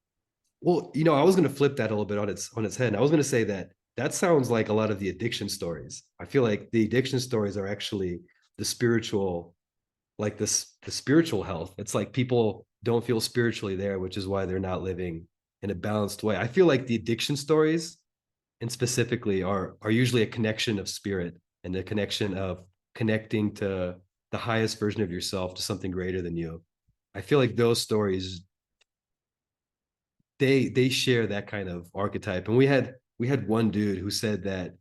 Well, I was going to flip that a little bit on its head. And I was going to say that that sounds like a lot of the addiction stories. I feel like the addiction stories are actually the spiritual, like the spiritual health. It's like people don't feel spiritually there, which is why they're not living in a balanced way. I feel like the addiction stories, and specifically, are usually a connection of spirit and the connection of connecting to the highest version of yourself, to something greater than you. I feel like those stories, they share that kind of archetype. And we had one dude who said that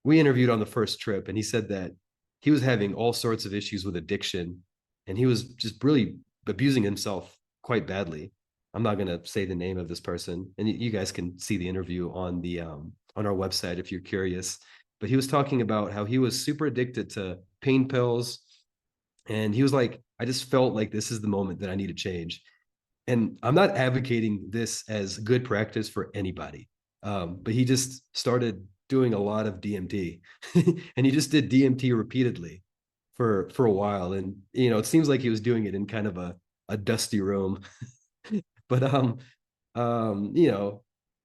we interviewed on the first trip, and he said that he was having all sorts of issues with addiction, and he was just really abusing himself quite badly. I'm not going to say the name of this person, and you guys can see the interview on the, on our website if you're curious. But he was talking about how he was super addicted to pain pills, and he was like, I just felt like this is the moment that I need to change. And I'm not advocating this as good practice for anybody. But he just started doing a lot of DMT, and he just did DMT repeatedly for a while. And it seems like he was doing it in kind of a dusty room, but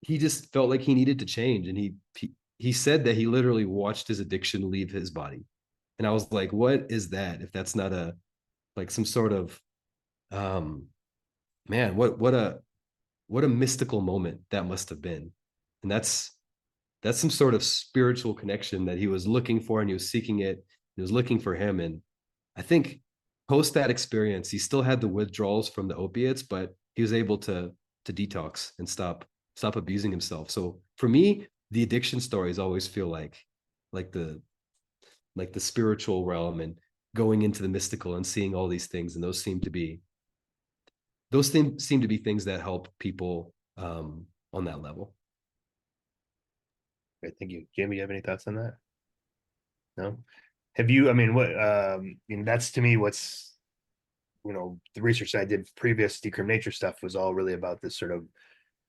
he just felt like he needed to change, and he said that he literally watched his addiction leave his body. And I was like, what is that if that's not a, like some sort of, um man, what a mystical moment that must have been. And that's some sort of spiritual connection that he was looking for, and he was seeking it. He was looking for him. And I think post that experience, he still had the withdrawals from the opiates, but he was able to detox and stop abusing himself. So for me, the addiction stories always feel like the like the spiritual realm, and going into the mystical and seeing all these things. And those things seem to be things that help people, on that level. Great, thank you. Jamie, you have any thoughts on that? No? Have you, I mean, what, that's to me what's the research I did previous Decriminalize Nature stuff was all really about this sort of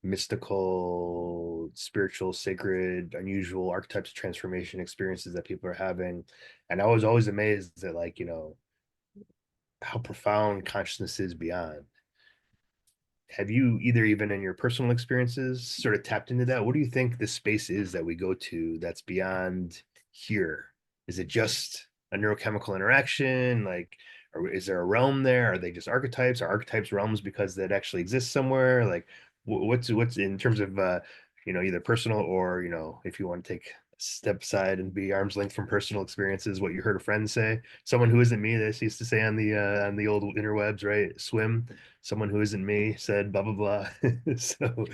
mystical, spiritual, sacred, unusual archetypes of transformation experiences that people are having. And I was always amazed at, like, how profound consciousness is beyond. Have you either, even in your personal experiences, sort of tapped into that? What do you think the space is that we go to that's beyond here? Is it just a neurochemical interaction? Like, or is there a realm there? Are they just archetypes? Are archetypes realms because that actually exists somewhere? Like, what's in terms of either personal or if you want to take a step aside and be arm's length from personal experiences, what you heard a friend say, someone who isn't me, this used to say on the old interwebs, right? Swim. Someone who isn't me said blah blah blah. So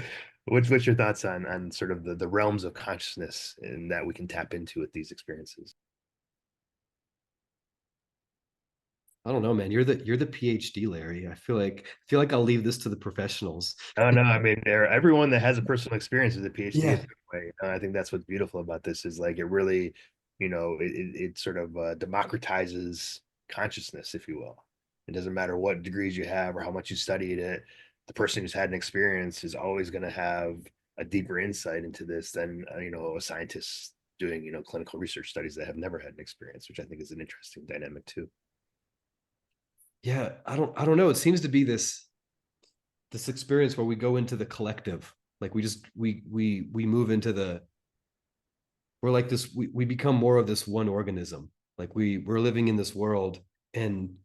what's your thoughts on sort of the realms of consciousness and that we can tap into with these experiences? I don't know, man. You're the PhD, Larry. I feel like I'll leave this to the professionals. Oh no, I mean, everyone that has a personal experience is a PhD in Yeah. some way. I think that's what's beautiful about this is, like, it really, it sort of democratizes consciousness, if you will. It doesn't matter what degrees you have or how much you studied it. The person who's had an experience is always going to have a deeper insight into this than a scientist doing clinical research studies that have never had an experience, which I think is an interesting dynamic too. Yeah, I don't know. It seems to be this experience where we go into the collective. Like we move into we're like this, we become more of this one organism. Like we're living in this world, and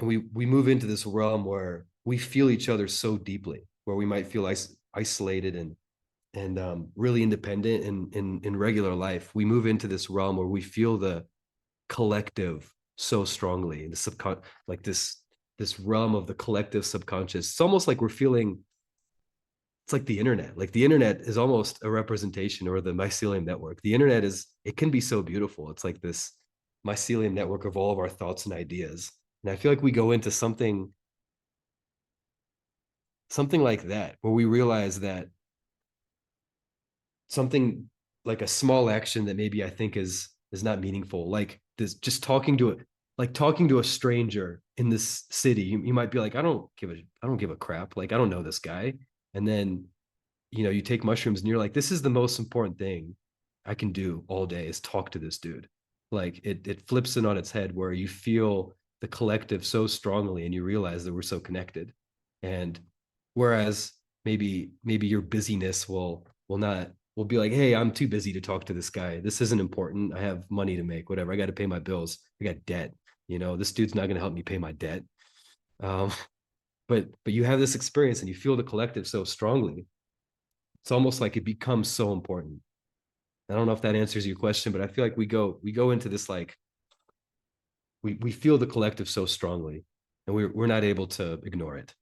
we move into this realm where we feel each other so deeply, where we might feel isolated and really independent in regular life. We move into this realm where we feel the collective so strongly, the like this realm of the collective subconscious. It's almost like we're feeling, it's like the internet. Like the internet is almost a representation, or the mycelium network. The internet it can be so beautiful. It's like this mycelium network of all of our thoughts and ideas. And I feel like we go into something like that, where we realize that something, like a small action that maybe I think is not meaningful, like this, just talking to a stranger in this city. You might be like, I don't give a crap, like I don't know this guy. And then you take mushrooms and you're like, this is the most important thing I can do all day, is talk to this dude. Like it flips it on its head, where you feel the collective so strongly and you realize that we're so connected. And whereas maybe your busyness will be like, hey, I'm too busy to talk to this guy. This isn't important. I have money to make, whatever. I got to pay my bills. I got debt. This dude's not going to help me pay my debt. Um, but you have this experience and you feel the collective so strongly. It's almost like it becomes so important. I don't know if that answers your question, but I feel like we go into this, like we feel the collective so strongly, and we're not able to ignore it.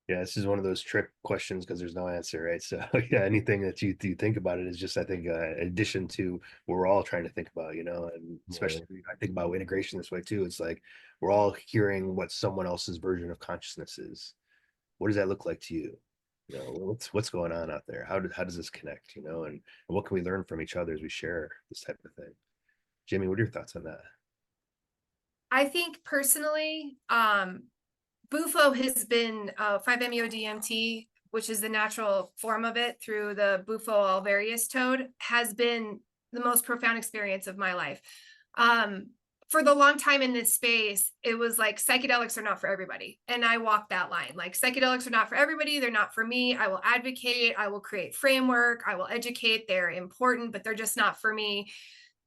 Yeah, this is one of those trick questions because there's no answer, right? So yeah, anything that you think about it is just, I think, addition to what we're all trying to think about, and Yeah. especially I think about integration this way too. It's like we're all hearing what someone else's version of consciousness is. What does that look like to you? What's going on out there? How does this connect? And what can we learn from each other as we share this type of thing? Jamie, what are your thoughts on that? I think personally, Bufo has been 5-MeO-DMT, which is the natural form of it through the Bufo alvarius toad, has been the most profound experience of my life. For the long time in this space, it was like psychedelics are not for everybody. And I walked that line. Like, psychedelics are not for everybody. They're not for me. I will advocate. I will create framework. I will educate. They're important, but they're just not for me.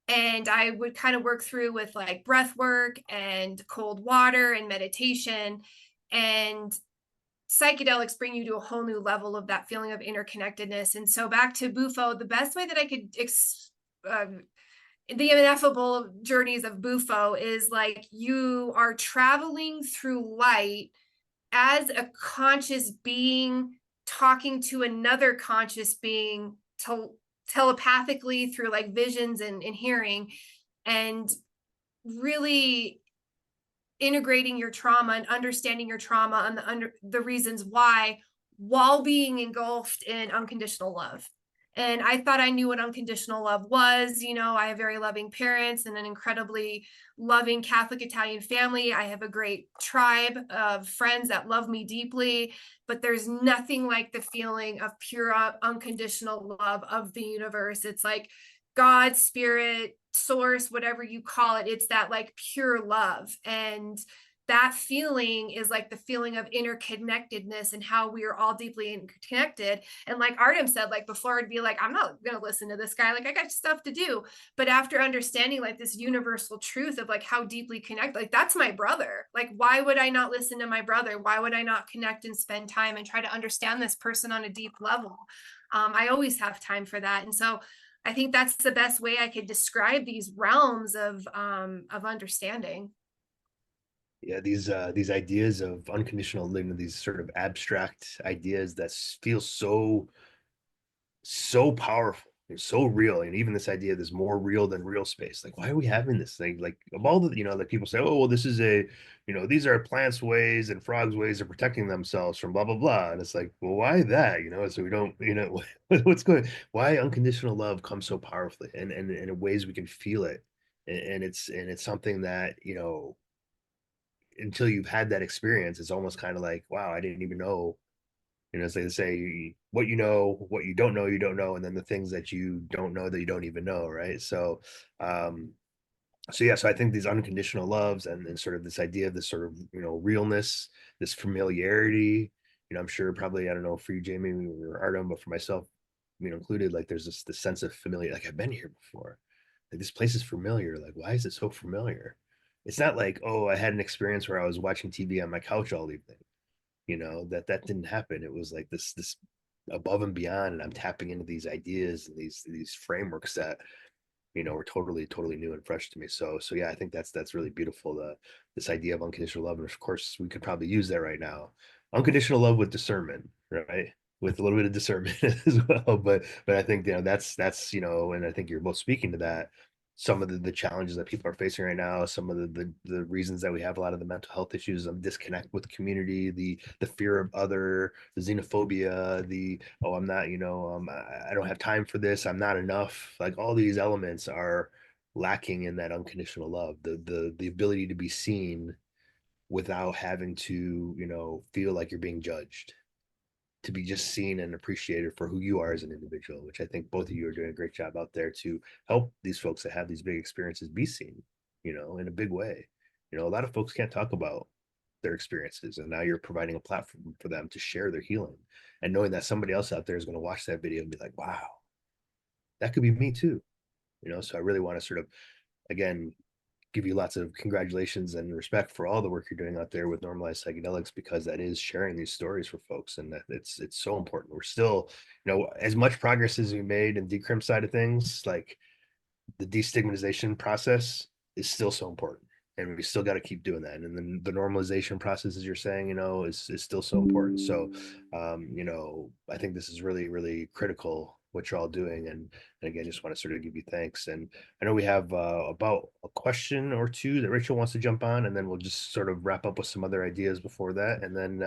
And I would kind of work through with like breath work and cold water and meditation. And psychedelics bring you to a whole new level of that feeling of interconnectedness. And so back to Bufo, the best way that I could the ineffable journeys of Bufo is like you are traveling through light as a conscious being talking to another conscious being telepathically through like visions and hearing, and really integrating your trauma and understanding your trauma and the reasons why, while being engulfed in unconditional love. And I thought I knew what unconditional love was. You know, I have very loving parents and an incredibly loving Catholic Italian family. I have a great tribe of friends that love me deeply, but there's nothing like the feeling of pure unconditional love of the universe. It's like God, spirit, source, whatever you call it. It's that like pure love. And that feeling is like the feeling of interconnectedness and how we are all deeply interconnected. And like Artem said, like before, I'd be like, I'm not going to listen to this guy. Like, I got stuff to do. But after understanding like this universal truth of like how deeply connected, like that's my brother. Like, why would I not listen to my brother? Why would I not connect and spend time and try to understand this person on a deep level? I always have time for that. And so I think that's the best way I could describe these realms of understanding. Yeah, these ideas of unconditional, these sort of abstract ideas that feel so powerful. They're so real. And even this idea there's more real than real space. Like, why are we having this thing? Like of all the, like people say, oh, well, this is these are plants' ways and frogs' ways of protecting themselves from blah, blah, blah. And it's like, well, why that? So we don't, what's going, why unconditional love comes so powerfully and in ways we can feel it. And it's something that, until you've had that experience, it's almost kind of like, wow, I didn't even know. It's like they say, what you know, what you don't know, and then the things that you don't know that you don't even know, right? Um, so yeah, so I think these unconditional loves and sort of this idea of this sort of realness, this familiarity. I'm sure probably I don't know for you, Jamie or Artem, but for myself, included, like there's this sense of familiar. Like I've been here before. Like this place is familiar. Like why is it so familiar? It's not like, oh, I had an experience where I was watching TV on my couch all evening. That didn't happen. It was like this above and beyond, and I'm tapping into these ideas and these frameworks that were totally new and fresh to me. So yeah, I think that's really beautiful. This idea of unconditional love, and of course we could probably use that right now. Unconditional love with discernment, right? With a little bit of discernment as well. But I think that's and I think you're both speaking to that. Some of the challenges that people are facing right now, some of the reasons that we have a lot of the mental health issues of disconnect with community, the fear of other, the xenophobia, the oh, I'm not, I don't have time for this, I'm not enough. Like all these elements are lacking in that unconditional love, the ability to be seen without having to, feel like you're being judged, to be just seen and appreciated for who you are as an individual, which I think both of you are doing a great job out there to help these folks that have these big experiences be seen, in a big way. A lot of folks can't talk about their experiences, and now you're providing a platform for them to share their healing, and knowing that somebody else out there is going to watch that video and be like, wow, that could be me too. So I really want to sort of, again, give you lots of congratulations and respect for all the work you're doing out there with Normalize Psychedelics, because that is sharing these stories for folks, and that it's so important. We're still, as much progress as we made in decrim side of things, like the destigmatization process is still so important, and we still got to keep doing that. And then the normalization process, as you're saying, is still so important. So I think this is really really critical what you're all doing. And again, just want to sort of give you thanks. And I know we have about a question or two that Rachel wants to jump on, and then we'll just sort of wrap up with some other ideas before that. And then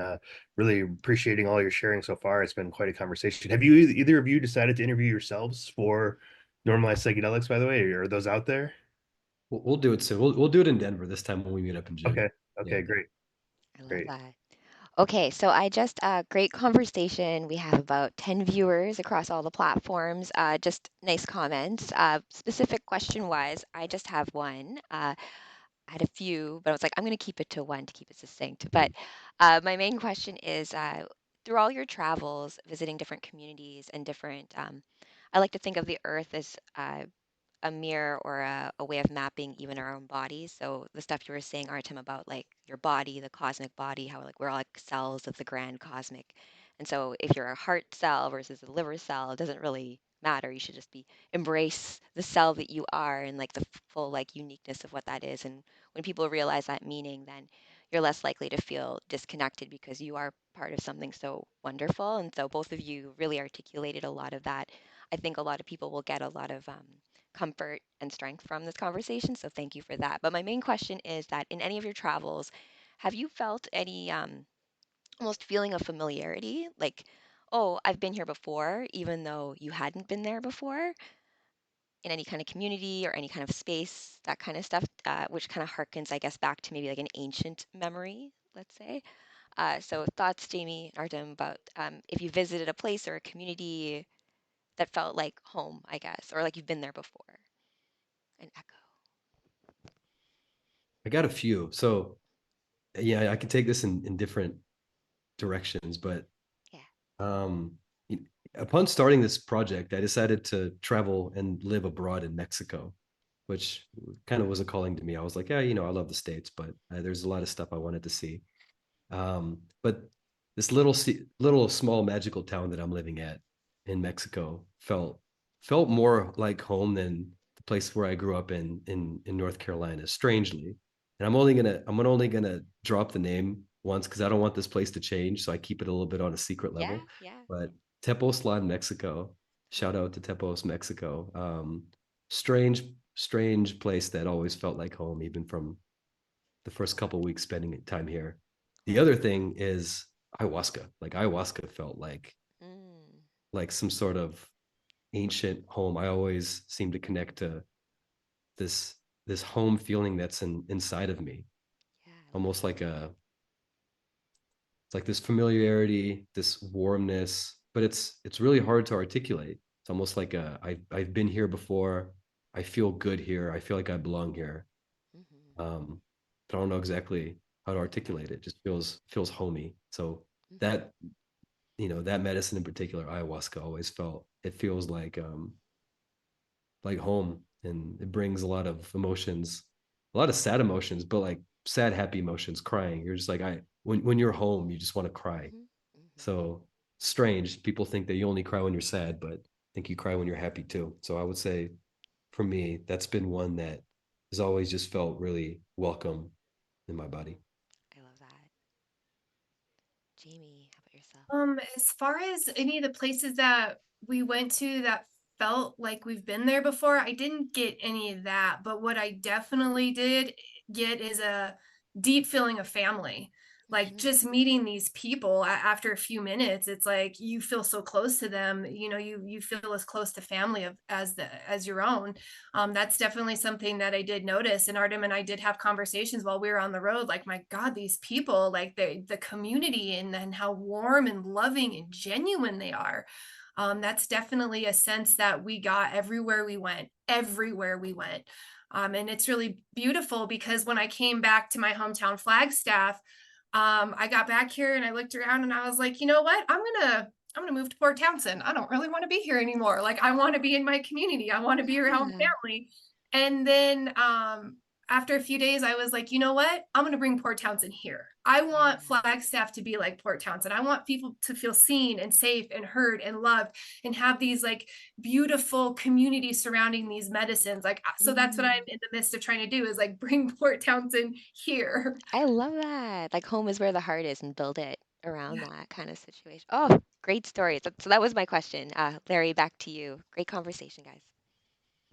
really appreciating all your sharing so far. It's been quite a conversation. Have you either of you decided to interview yourselves for Normalize Psychedelics, by the way? Are those out there? We'll do it soon. We'll do it in Denver this time when we meet up in June. Okay. Yeah. Okay, great. I love Great. that. Okay, so I just great conversation. We have about 10 viewers across all the platforms. Just nice comments. Specific question wise, I just have one. I had a few, but I was like, I'm going to keep it to one to keep it succinct. But my main question is through all your travels, visiting different communities and different, I like to think of the earth as a mirror or a way of mapping even our own bodies. So the stuff you were saying, Artem, about like your body, the cosmic body, how like we're all like cells of the grand cosmic. And so if you're a heart cell versus a liver cell, it doesn't really matter. You should just be embrace the cell that you are and like the full like uniqueness of what that is. And when people realize that meaning, then you're less likely to feel disconnected because you are part of something so wonderful. And so both of you really articulated a lot of that. I think a lot of people will get a lot of comfort and strength from this conversation. So thank you for that. But my main question is that in any of your travels, have you felt any almost feeling of familiarity? Like oh, I've been here before, even though you hadn't been there before in any kind of community or any kind of space, that kind of stuff, which kind of harkens, I guess, back to maybe like an ancient memory, let's say. So thoughts, Jamie Artem, about if you visited a place or a community that felt like home, I guess, or like you've been there before. An echo. I got a few. So yeah, I can take this in different directions, but Yeah. um, upon starting this project, I decided to travel and live abroad in Mexico, which kind of was a calling to me. I was like, yeah, I love the States, but there's a lot of stuff I wanted to see. But this little small magical town that I'm living at in Mexico felt more like home than the place where I grew up in North Carolina, strangely. And I'm only gonna drop the name once because I don't want this place to change, so I keep it a little bit on a secret Yeah, level. yeah. But Tepoztlan, Mexico. Shout out to Tepos, Mexico. Strange place that always felt like home, even from the first couple of weeks spending time here. The Right. other thing is ayahuasca. Like ayahuasca felt Mm, like some sort of ancient home. I always seem to connect to this this home feeling that's inside of me, yeah, I love almost like it's like this familiarity, this warmness, but it's really hard to articulate. It's almost like I've been here before. I feel good here. I feel like I belong here. that. Hmm. Um, but I don't know exactly how to articulate it. Just feels homey. So Hmm. that that medicine in particular, ayahuasca, always felt it feels like home, and it brings a lot of emotions, a lot of sad emotions, but like sad, happy emotions, crying. You're just like when you're home, you just want to cry. Hmm. Hmm. So strange. People think that you only cry when you're sad, but I think you cry when you're happy too. So I would say for me, that's been one that has always just felt really welcome in my body. I love that. Jamie, how about yourself? As far as any of the places that we went to that felt like we've been there before, I didn't get any of that. But what I definitely did get is a deep feeling of family. Like Hmm. just meeting these people after a few minutes, it's like you feel so close to them. You feel as close to family as your own. That's definitely something that I did notice. And Artem and I did have conversations while we were on the road. Like, my God, these people, like the community, and then how warm and loving and genuine they are. That's definitely a sense that we got everywhere we went, everywhere we went. And it's really beautiful because when I came back to my hometown Flagstaff, I got back here and I looked around and I was like, you know what? I'm gonna move to Port Townsend. I don't really want to be here anymore. Like, I want to be in my community. I want to be around Yeah. family. And then after a few days, I was like, you know what? I'm gonna bring Port Townsend here. I want Yeah. Flagstaff to be like Port Townsend. I want people to feel seen and safe and heard and loved and have these like beautiful communities surrounding these medicines. Like, so that's what I'm Mm, in the midst of trying to do, is like bring Port Townsend here. I love that. Like home is where the heart is and build it around Yeah. that kind of situation. Oh, great story. So that was my question. Larry, back to you. Great conversation, guys.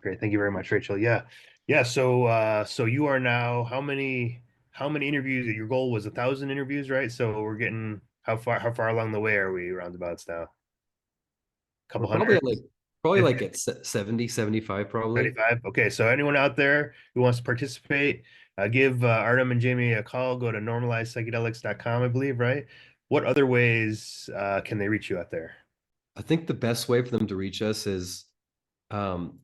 Great. Thank you very much, Rachel. Yeah. Yeah. So you are now how many interviews? Your goal was 1,000 interviews, right? So we're getting how far along the way are we roundabouts now? We're Couple probably hundred? at probably at 70, 75 probably. 95. Okay, so anyone out there who wants to participate, give Artem and Jamie a call. Go to normalizepsychedelics.com, I believe, right? What other ways can they reach you out there? I think the best way for them to reach us is um,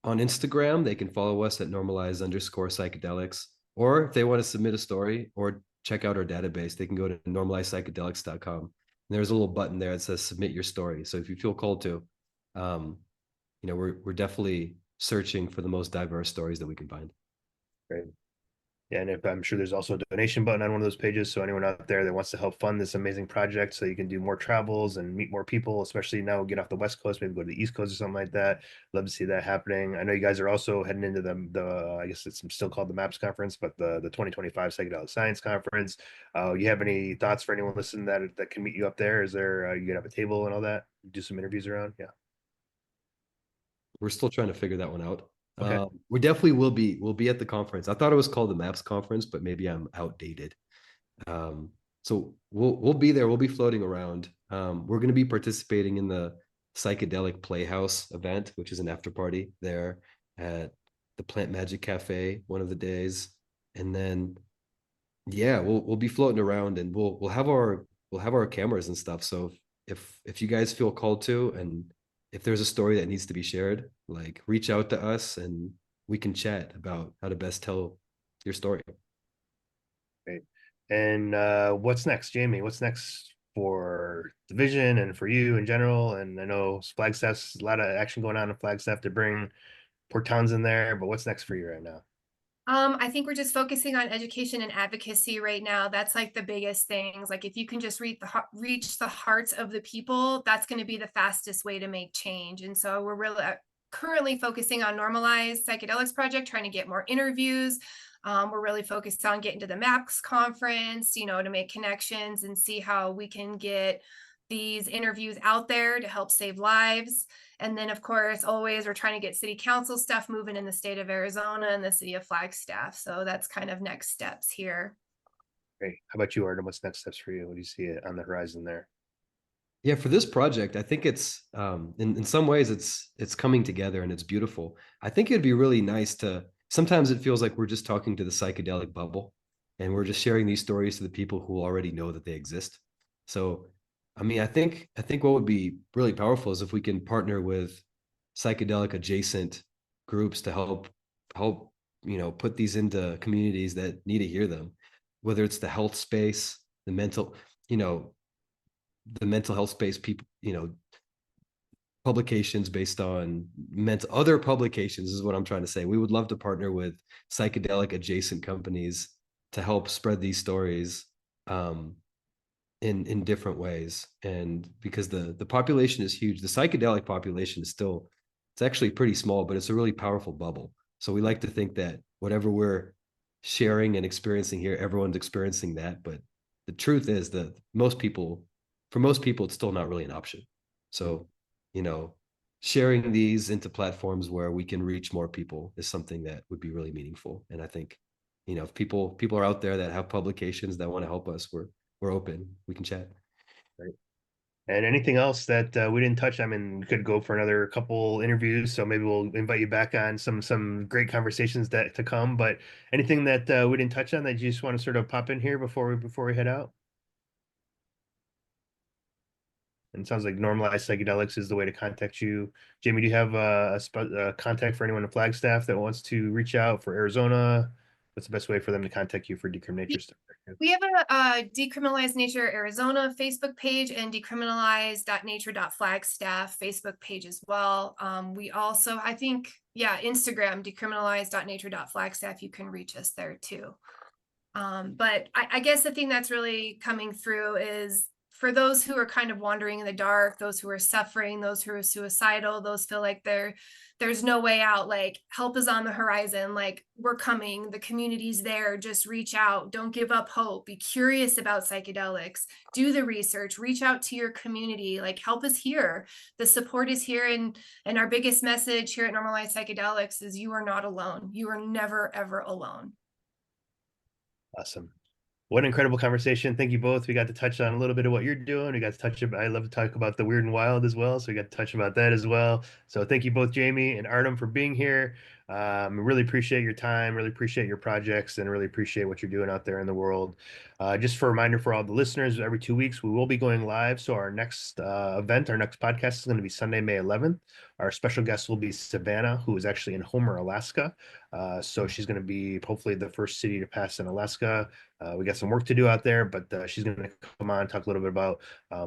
on Instagram. They can follow us at normalize_psychedelics. Or if they want to submit a story or check out our database, they can go to normalizepsychedelics.com. And there's a little button there that says submit your story. So if you feel called to, um, we're definitely searching for the most diverse stories that we can find. Great. Yeah, and if I'm sure there's also a donation button on one of those pages. So anyone out there that wants to help fund this amazing project so you can do more travels and meet more people, especially now get off the West Coast, maybe go to the East Coast or something like that. Love to see that happening. I know you guys are also heading into the I guess it's still called the MAPS conference, but the 2025 Psychedelic Science Conference. You have any thoughts for anyone listening that can meet you up there? Is there you gonna have a table and all that? Do some interviews around? Yeah. We're still trying to figure that one out. Okay. We definitely will be at the conference. I thought it was called the MAPS conference, but maybe I'm outdated. Um, So we'll be there. We'll be floating around. We're going to be participating in the Psychedelic Playhouse event, which is an after party there at the Plant Magic Cafe one of the days. And then yeah, we'll be floating around, and we'll have our cameras and stuff. So if you guys feel called to, and if there's a story that needs to be shared, like reach out to us and we can chat about how to best tell your story. Great. And what's next, Jamie? What's next for the vision and for you in general? And I know Flagstaff's a lot of action going on in Flagstaff to bring Port Townsend there, but what's next for you right now? I think we're just focusing on education and advocacy right now. That's like the biggest things. Like if you can just reach the hearts of the people, that's going to be the fastest way to make change. And so we're really currently focusing on Normalize Psychedelics project, trying to get more interviews. We're really focused on getting to the MAPS conference, you know, to make connections and see how we can get these interviews out there to help save lives. And then, of course, always we're trying to get city council stuff moving in the state of Arizona and the city of Flagstaff. So that's kind of next steps here. Great. How about you, Artem? What's next steps for you? What do you see on the horizon there? Yeah, for this project, I think it's in some ways it's coming together and it's beautiful. I think it'd be really nice to, sometimes it feels like we're just talking to the psychedelic bubble and we're just sharing these stories to the people who already know that they exist. So I mean, I think what would be really powerful is if we can partner with psychedelic adjacent groups to help you know, put these into communities that need to hear them, whether it's the health space, the mental, you know, the mental health space, people, you know, publications based on other publications is what I'm trying to say. We would love to partner with psychedelic adjacent companies to help spread these stories in different ways. And because the population is huge, the psychedelic population is still, it's actually pretty small, but it's a really powerful bubble. So we like to think that whatever we're sharing and experiencing here, everyone's experiencing that. But the truth is that for most people, it's still not really an option. So, you know, sharing these into platforms where we can reach more people is something that would be really meaningful. And I think, you know, if people are out there that have publications that want to help us, we're open. We can chat. Right. And anything else that we didn't touch? I mean, we could go for another couple interviews, so maybe we'll invite you back on some great conversations that to come. But anything that we didn't touch on that you just want to sort of pop in here before we head out? And it sounds like Normalize Psychedelics is the way to contact you. Jamie, do you have a contact for anyone in Flagstaff that wants to reach out for Arizona? What's the best way for them to contact you for Decriminate stuff? We have a Decriminalize Nature Arizona Facebook page and decriminalize.nature.flagstaff Facebook page as well. We also, I think, yeah, Instagram, decriminalize.nature.flagstaff. You can reach us there too. But I guess the thing that's really coming through is for those who are kind of wandering in the dark, those who are suffering, those who are suicidal, those feel like there's no way out, like help is on the horizon, like we're coming, the community's there, just reach out, don't give up hope, be curious about psychedelics, do the research, reach out to your community, like help is here, the support is here. And our biggest message here at Normalize Psychedelics is you are not alone. You are never, ever alone. Awesome. What an incredible conversation. Thank you both. We got to touch on a little bit of what you're doing. We got to touch about, I love to talk about the weird and wild as well. So we got to touch about that as well. So thank you both, Jamie and Artem, for being here. Really appreciate your time, really appreciate your projects, and really appreciate what you're doing out there in the world. Just for a reminder for all the listeners, every 2 weeks we will be going live. So our next event, our next podcast is going to be Sunday, May 11th. Our special guest will be Savannah, who is actually in Homer, Alaska. So she's going to be hopefully the first city to pass in Alaska. We got some work to do out there, but she's going to come on, talk a little bit about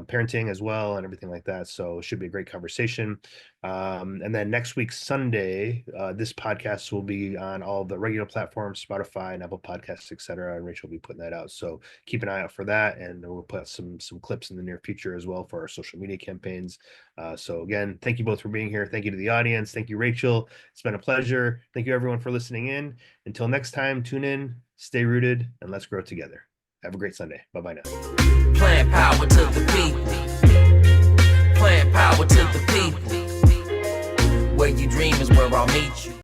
parenting as well and everything like that. So it should be a great conversation. And then next week, Sunday, this podcast will be on all the regular platforms, Spotify and Apple Podcasts, etc. And Rachel will be putting that out. So keep an eye out for that. And we'll put some clips in the near future as well for our social media campaigns. So again, thank you both for being here. Thank you to the audience. Thank you, Rachel. It's been a pleasure. Thank you, everyone, for listening in. Until next time, tune in, stay rooted, and let's grow together. Have a great Sunday. Bye-bye now. Plant power to the people. Plant power to the people. Where you dream is where I'll meet you.